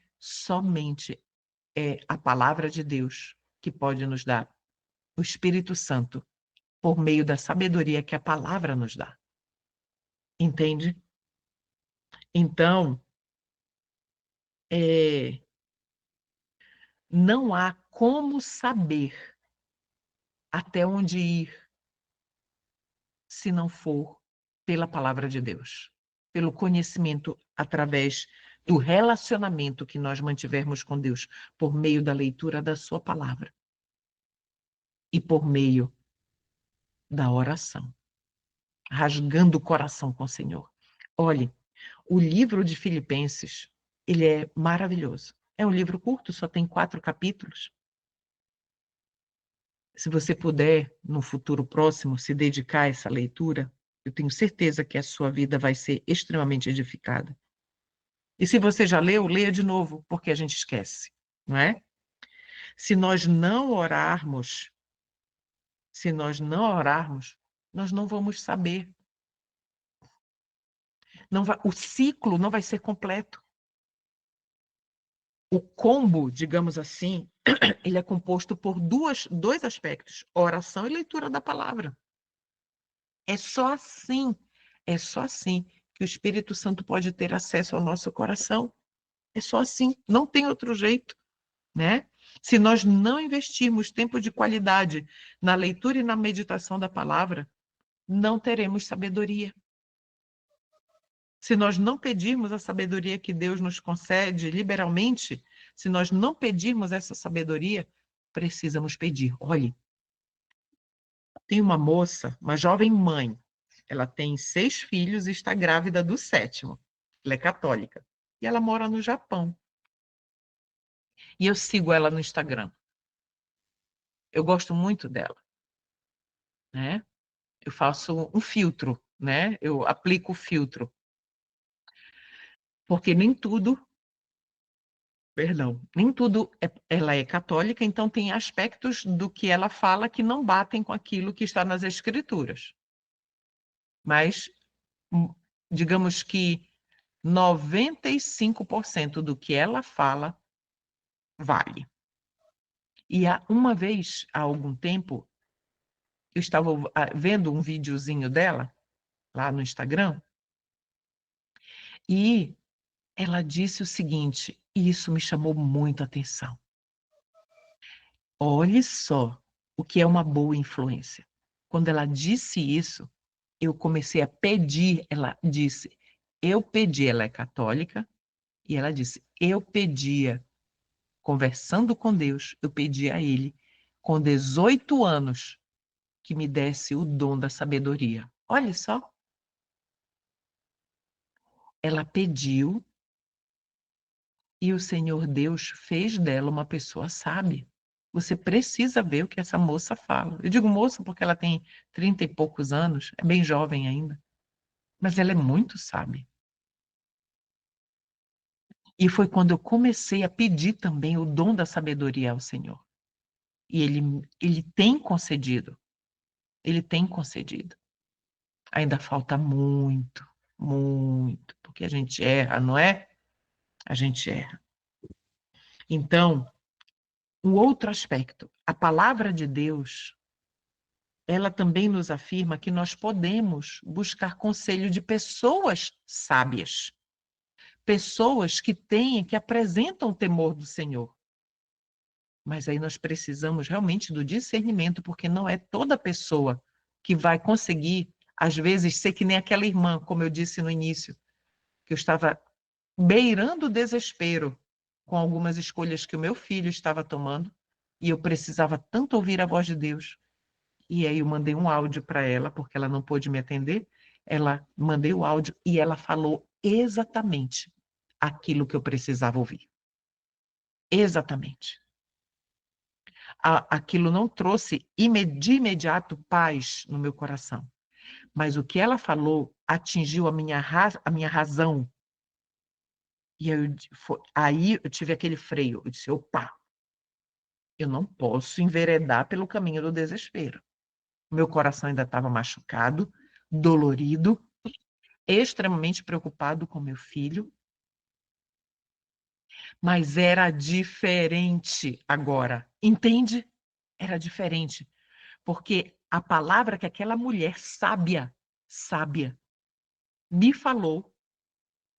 é a palavra de Deus que pode nos dar, o Espírito Santo, por meio da sabedoria que a palavra nos dá. Entende? Então, não há como saber até onde ir se não for pela palavra de Deus, pelo conhecimento através do relacionamento que nós mantivermos com Deus, por meio da leitura da sua palavra e por meio da oração, rasgando o coração com o Senhor. Olhe, o livro de Filipenses, ele é maravilhoso. É um livro curto, só tem 4 capítulos. Se você puder, no futuro próximo, se dedicar a essa leitura, eu tenho certeza que a sua vida vai ser extremamente edificada. E se você já leu, leia de novo, porque a gente esquece, não é? Se nós não orarmos, nós não vamos saber. O ciclo não vai ser completo. O combo, digamos assim, ele é composto por dois aspectos, oração e leitura da palavra. É só assim que o Espírito Santo pode ter acesso ao nosso coração. É só assim, não tem outro jeito, né? Se nós não investirmos tempo de qualidade na leitura e na meditação da palavra, não teremos sabedoria. Se nós não pedirmos a sabedoria que Deus nos concede liberalmente, se nós não pedirmos essa sabedoria, precisamos pedir. Olhe, tem uma moça, uma jovem mãe, ela tem 6 filhos e está grávida do 7º. Ela é católica. E ela mora no Japão. E eu sigo ela no Instagram. Eu gosto muito dela, né? Eu faço um filtro, né? Eu aplico o filtro. Porque nem tudo ela é católica, então tem aspectos do que ela fala que não batem com aquilo que está nas escrituras. Mas, digamos que 95% do que ela fala vale. E uma vez, há algum tempo, eu estava vendo um videozinho dela, lá no Instagram, e ela disse o seguinte, e isso me chamou muito a atenção. Olhe só o que é uma boa influência. Quando ela disse isso, eu comecei a pedir, ela disse, ela é católica, e ela disse, eu pedia conversando com Deus, eu pedi a Ele, com 18 anos, que me desse o dom da sabedoria. Olha só. Ela pediu e o Senhor Deus fez dela uma pessoa sábia. Você precisa ver o que essa moça fala. Eu digo moça porque ela tem 30 e poucos anos, é bem jovem ainda, mas ela é muito sábia. E foi quando eu comecei a pedir também o dom da sabedoria ao Senhor. E ele tem concedido. Ele tem concedido. Ainda falta muito, muito, porque a gente erra, não é? A gente erra. Então, o outro aspecto, a palavra de Deus, ela também nos afirma que nós podemos buscar conselho de pessoas sábias, pessoas que têm, que apresentam o temor do Senhor. Mas aí nós precisamos realmente do discernimento, porque não é toda pessoa que vai conseguir, às vezes, ser que nem aquela irmã, como eu disse no início, que eu estava beirando o desespero com algumas escolhas que o meu filho estava tomando, e eu precisava tanto ouvir a voz de Deus. E aí eu mandei um áudio para ela, porque ela não pôde me atender. Ela mandei o áudio e ela falou exatamente aquilo que eu precisava ouvir. Exatamente. Aquilo não trouxe de imediato paz no meu coração. Mas o que ela falou atingiu a minha razão. E aí eu tive aquele freio. Eu disse, opa, eu não posso enveredar pelo caminho do desespero. Meu coração ainda estava machucado, dolorido, extremamente preocupado com meu filho, mas era diferente agora, entende? Era diferente, porque a palavra que aquela mulher sábia, me falou,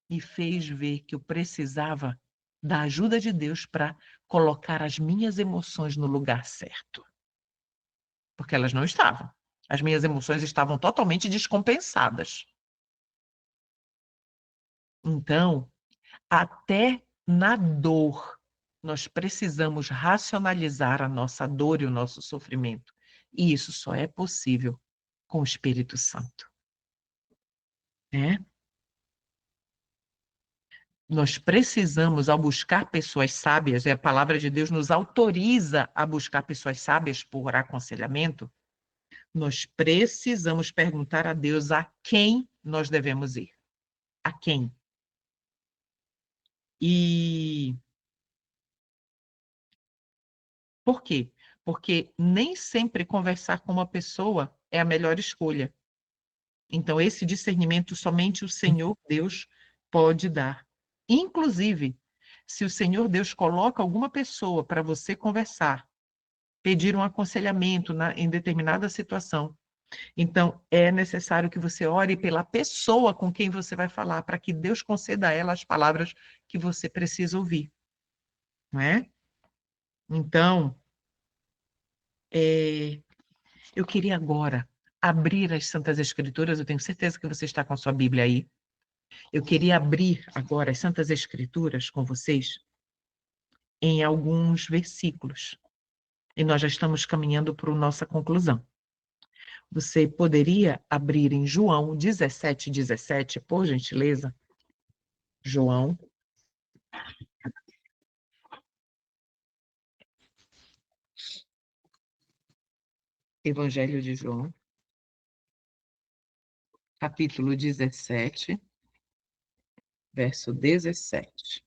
me fez ver que eu precisava da ajuda de Deus para colocar as minhas emoções no lugar certo, porque elas não estavam. As minhas emoções estavam totalmente descompensadas. Então, até na dor, nós precisamos racionalizar a nossa dor e o nosso sofrimento. E isso só é possível com o Espírito Santo. Né? Nós precisamos, ao buscar pessoas sábias, e a palavra de Deus nos autoriza a buscar pessoas sábias por aconselhamento, nós precisamos perguntar a Deus a quem nós devemos ir. A quem? E por quê? Porque nem sempre conversar com uma pessoa é a melhor escolha. Então, esse discernimento somente o Senhor Deus pode dar. Inclusive, se o Senhor Deus coloca alguma pessoa para você conversar, pedir um aconselhamento em determinada situação, então é necessário que você ore pela pessoa com quem você vai falar, para que Deus conceda a ela as palavras que você precisa ouvir. Não é? Então, eu queria agora abrir as Santas Escrituras, eu tenho certeza que você está com a sua Bíblia aí. Eu queria abrir agora as Santas Escrituras com vocês em alguns versículos. E nós já estamos caminhando para a nossa conclusão. Você poderia abrir em João 17:17, por gentileza? João. Evangelho de João, capítulo 17, verso 17.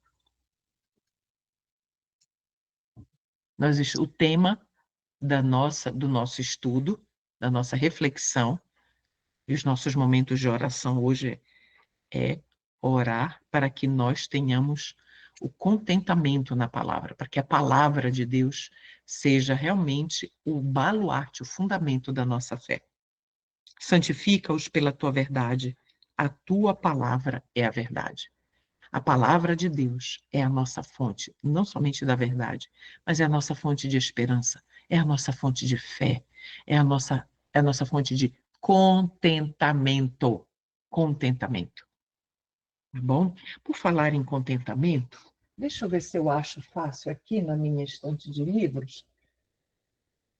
O tema do nosso estudo, da nossa reflexão, e os nossos momentos de oração hoje é orar para que nós tenhamos o contentamento na palavra, para que a palavra de Deus seja realmente o baluarte, o fundamento da nossa fé. Santifica-os pela tua verdade, a tua palavra é a verdade. A palavra de Deus é a nossa fonte, não somente da verdade, mas é a nossa fonte de esperança, é a nossa fonte de fé, é a nossa fonte de contentamento. Contentamento. Tá bom? Por falar em contentamento, Deixa eu ver se eu acho fácil aqui na minha estante de livros.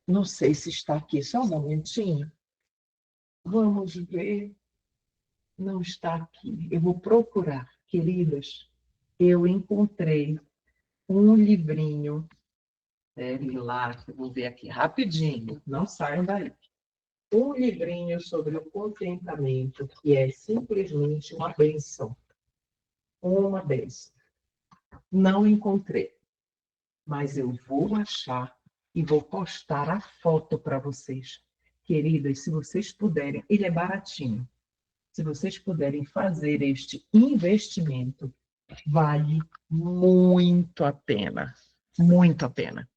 Não sei se está aqui, só um momentinho. Vamos ver. Não está aqui. Eu vou procurar, queridas. Eu encontrei um livrinho. Espere lá, que eu vou ver aqui rapidinho. Não saiam daí. Um livrinho sobre o contentamento, que é simplesmente uma bênção. Uma bênção. Não encontrei, mas eu vou achar e vou postar a foto para vocês. Queridas, se vocês puderem, ele é baratinho. Se vocês puderem fazer este investimento, vale muito a pena. Muito a pena.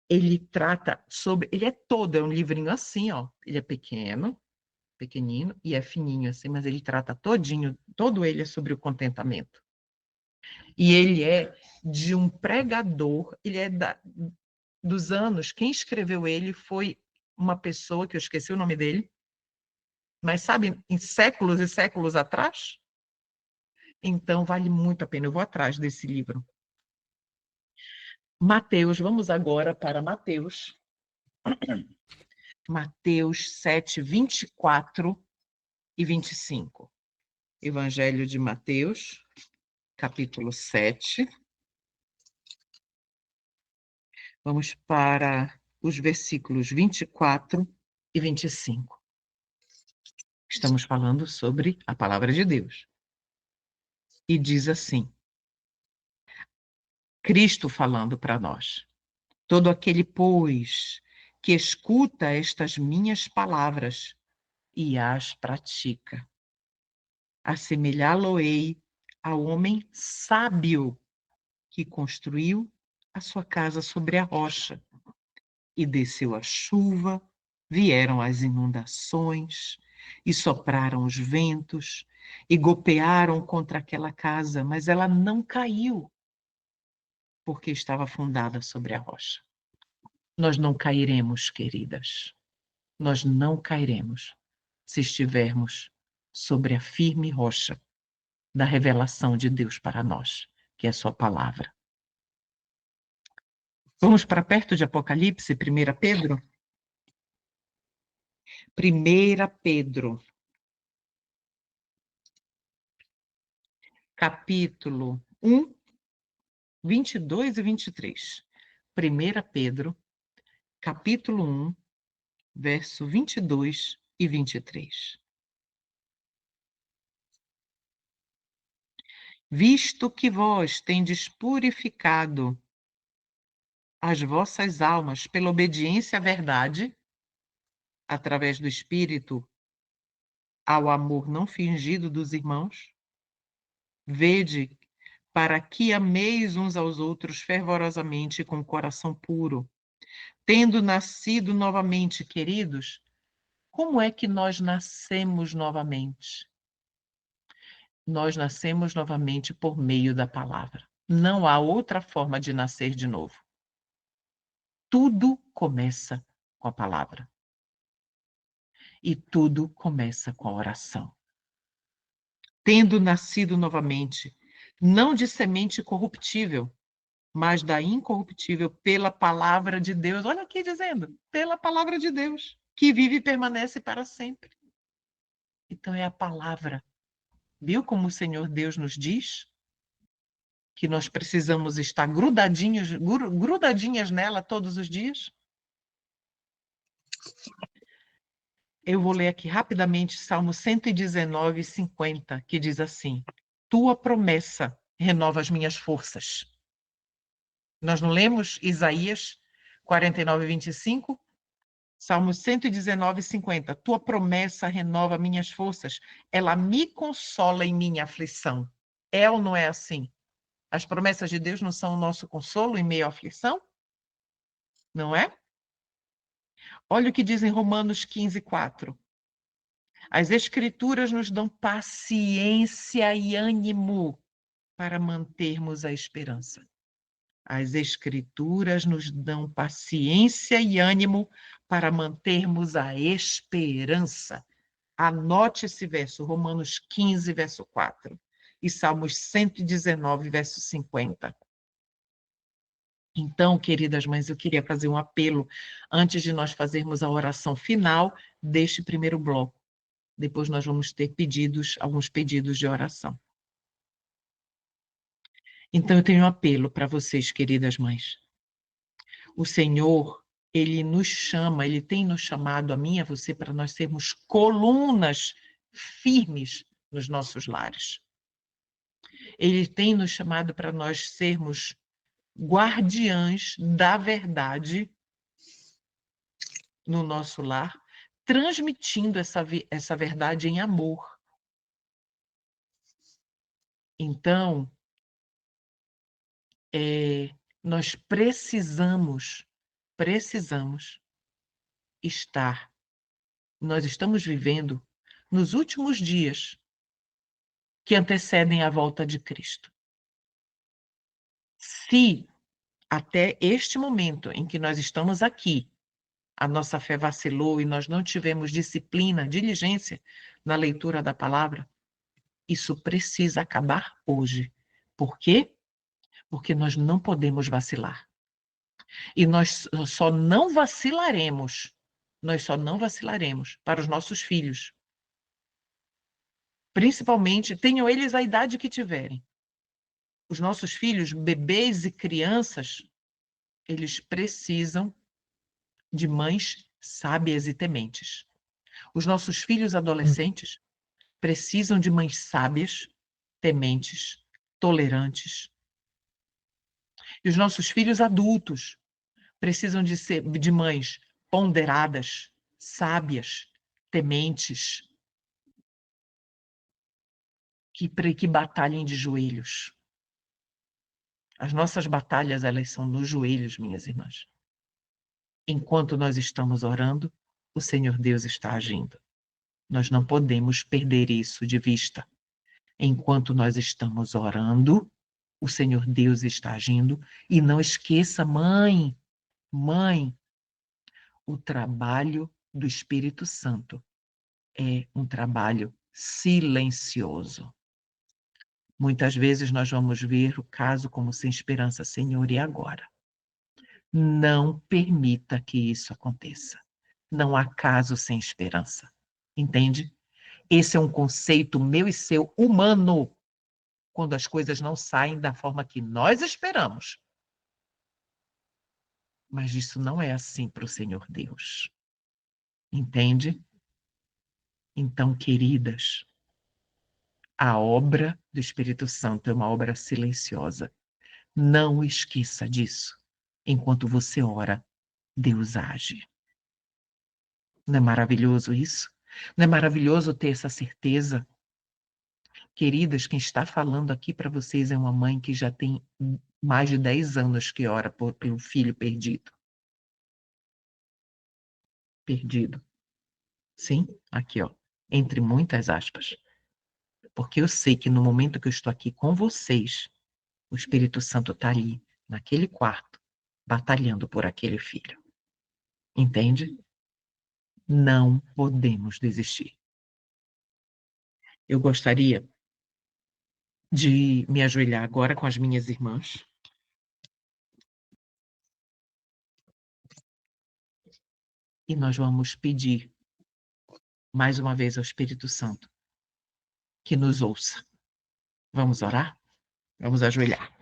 Ele trata sobre. Ele é todo, é um livrinho assim, ó. Ele é pequeno, pequenino, e é fininho assim, mas ele trata todinho, todo ele é sobre o contentamento. E ele é de um pregador, ele é dos anos. Quem escreveu ele foi uma pessoa que eu esqueci o nome dele, mas sabe, em séculos e séculos atrás? Então, vale muito a pena. Eu vou atrás desse livro. Mateus, vamos agora para Mateus. Mateus 7, 24 e 25. Evangelho de Mateus, capítulo 7. Vamos para os versículos 24 e 25. Estamos falando sobre a palavra de Deus. E diz assim, Cristo falando para nós. Todo aquele, pois, que escuta estas minhas palavras e as pratica, assemelhá-lo-ei ao homem sábio que construiu a sua casa sobre a rocha. E desceu a chuva, vieram as inundações, e sopraram os ventos, e golpearam contra aquela casa, mas ela não caiu, porque estava fundada sobre a rocha. Nós não cairemos, queridas. Nós não cairemos se estivermos sobre a firme rocha da revelação de Deus para nós, que é a sua palavra. Vamos para perto de Apocalipse, 1 Pedro? 1 Pedro, capítulo 1, 22 e 23. 1 Pedro, capítulo 1, verso 22 e 23. Visto que vós tendes purificado as vossas almas pela obediência à verdade, através do Espírito, ao amor não fingido dos irmãos, vede para que ameis uns aos outros fervorosamente com o coração puro, tendo nascido novamente, queridos. Como é que nós nascemos novamente? Nós nascemos novamente por meio da palavra. Não há outra forma de nascer de novo. Tudo começa com a palavra. E tudo começa com a oração. Tendo nascido novamente, não de semente corruptível, mas da incorruptível pela palavra de Deus. Olha aqui dizendo, pela palavra de Deus, que vive e permanece para sempre. Então é a palavra. Viu como o Senhor Deus nos diz? Que nós precisamos estar grudadinhas nela todos os dias? Eu vou ler aqui rapidamente Salmo 119, 50, que diz assim: Tua promessa renova as minhas forças. Nós não lemos Isaías 49, 25? Salmo 119, 50. Tua promessa renova minhas forças. Ela me consola em minha aflição. É ou não é assim? As promessas de Deus não são o nosso consolo em meio à aflição? Não é? Olha o que diz em Romanos 15, 4. As Escrituras nos dão paciência e ânimo para mantermos a esperança. As Escrituras nos dão paciência e ânimo para mantermos a esperança. Anote esse verso, Romanos 15, verso 4. e Salmos 119, verso 50. Então, queridas mães, eu queria fazer um apelo antes de nós fazermos a oração final deste primeiro bloco. Depois nós vamos ter alguns pedidos de oração. Então, eu tenho um apelo para vocês, queridas mães. O Senhor, Ele nos chama, Ele tem nos chamado, a mim e a você, para nós sermos colunas firmes nos nossos lares. Ele tem nos chamado para nós sermos guardiãs da verdade no nosso lar, transmitindo essa verdade em amor. Então, nós precisamos estar. Nós estamos vivendo nos últimos dias que antecedem a volta de Cristo. Se até este momento em que nós estamos aqui, a nossa fé vacilou e nós não tivemos disciplina, diligência na leitura da palavra, isso precisa acabar hoje. Por quê? Porque nós não podemos vacilar. E nós só não vacilaremos para os nossos filhos. Principalmente, tenham eles a idade que tiverem. Os nossos filhos, bebês e crianças, eles precisam de mães sábias e tementes. Os nossos filhos adolescentes precisam de mães sábias, tementes, tolerantes. E os nossos filhos adultos precisam de mães ponderadas, sábias, tementes, que batalhem de joelhos. As nossas batalhas, elas são nos joelhos, minhas irmãs. Enquanto nós estamos orando, o Senhor Deus está agindo. Nós não podemos perder isso de vista. Enquanto nós estamos orando, o Senhor Deus está agindo. E não esqueça, mãe, o trabalho do Espírito Santo é um trabalho silencioso. Muitas vezes nós vamos ver o caso como sem esperança, Senhor, e agora? Não permita que isso aconteça. Não há caso sem esperança. Entende? Esse é um conceito meu e seu humano, quando as coisas não saem da forma que nós esperamos. Mas isso não é assim para o Senhor Deus. Entende? Então, queridas, a obra do Espírito Santo é uma obra silenciosa. Não esqueça disso. Enquanto você ora, Deus age. Não é maravilhoso isso? Não é maravilhoso ter essa certeza? Queridas, quem está falando aqui para vocês é uma mãe que já tem mais de 10 anos que ora pelo filho perdido. Perdido. Sim, aqui, ó, entre muitas aspas. Porque eu sei que no momento que eu estou aqui com vocês, o Espírito Santo está ali, naquele quarto, batalhando por aquele filho. Entende? Não podemos desistir. Eu gostaria de me ajoelhar agora com as minhas irmãs. E nós vamos pedir, mais uma vez, ao Espírito Santo que nos ouça. Vamos orar? Vamos ajoelhar.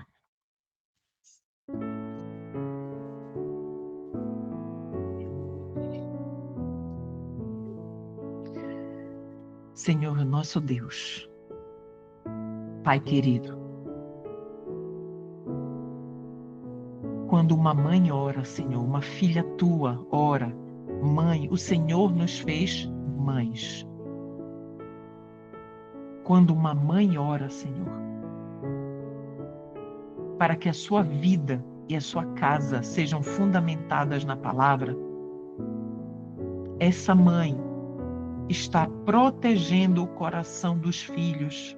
Senhor, nosso Deus, Pai querido, quando uma mãe ora, Senhor, uma filha tua ora, mãe, o Senhor nos fez mães. Quando uma mãe ora, Senhor, para que a sua vida e a sua casa sejam fundamentadas na palavra, essa mãe está protegendo o coração dos filhos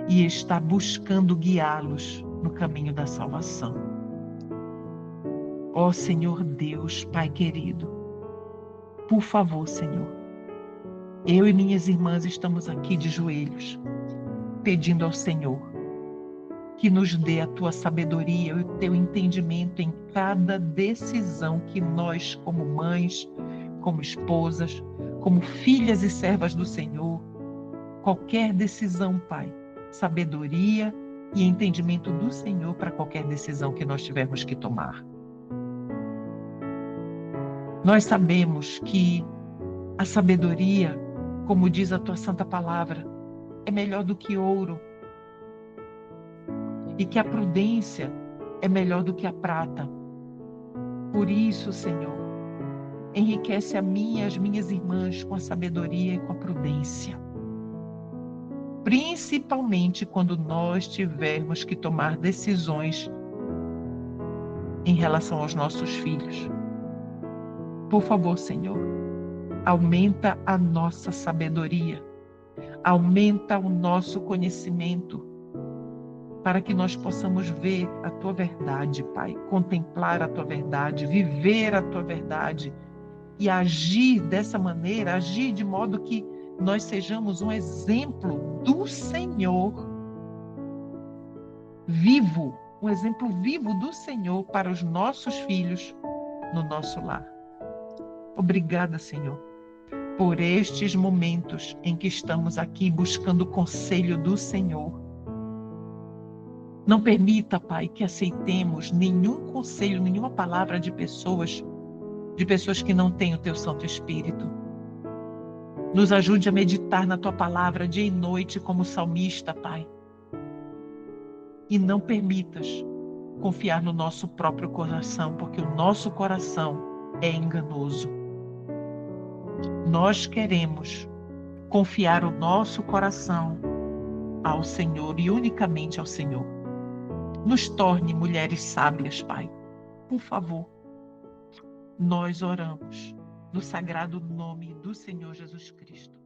e está buscando guiá-los no caminho da salvação. Ó Senhor Deus, Pai querido, por favor, Senhor, Eu e minhas irmãs estamos aqui de joelhos, pedindo ao Senhor que nos dê a tua sabedoria e o teu entendimento em cada decisão que nós, como mães, como esposas, como filhas e servas do Senhor, qualquer decisão, Pai, sabedoria e entendimento do Senhor para qualquer decisão que nós tivermos que tomar. Nós sabemos que a sabedoria, como diz a tua santa palavra, é melhor do que ouro, e que a prudência é melhor do que a prata. Por isso, Senhor, enriquece a mim e as minhas irmãs com a sabedoria e com a prudência. Principalmente quando nós tivermos que tomar decisões em relação aos nossos filhos. Por favor, Senhor, aumenta a nossa sabedoria, aumenta o nosso conhecimento, para que nós possamos ver a tua verdade, Pai, contemplar a tua verdade, viver a tua verdade e agir dessa maneira, agir de modo que nós sejamos um exemplo do Senhor vivo, um exemplo vivo do Senhor para os nossos filhos no nosso lar. Obrigada, Senhor, por estes momentos em que estamos aqui buscando o conselho do Senhor. Não permita, Pai, que aceitemos nenhum conselho, nenhuma palavra de pessoas que não têm o Teu Santo Espírito. Nos ajude a meditar na Tua palavra dia e noite como salmista, Pai. E não permitas confiar no nosso próprio coração, porque o nosso coração é enganoso. Nós queremos confiar o nosso coração ao Senhor e unicamente ao Senhor. Nos torne mulheres sábias, Pai. Por favor, nós oramos no sagrado nome do Senhor Jesus Cristo.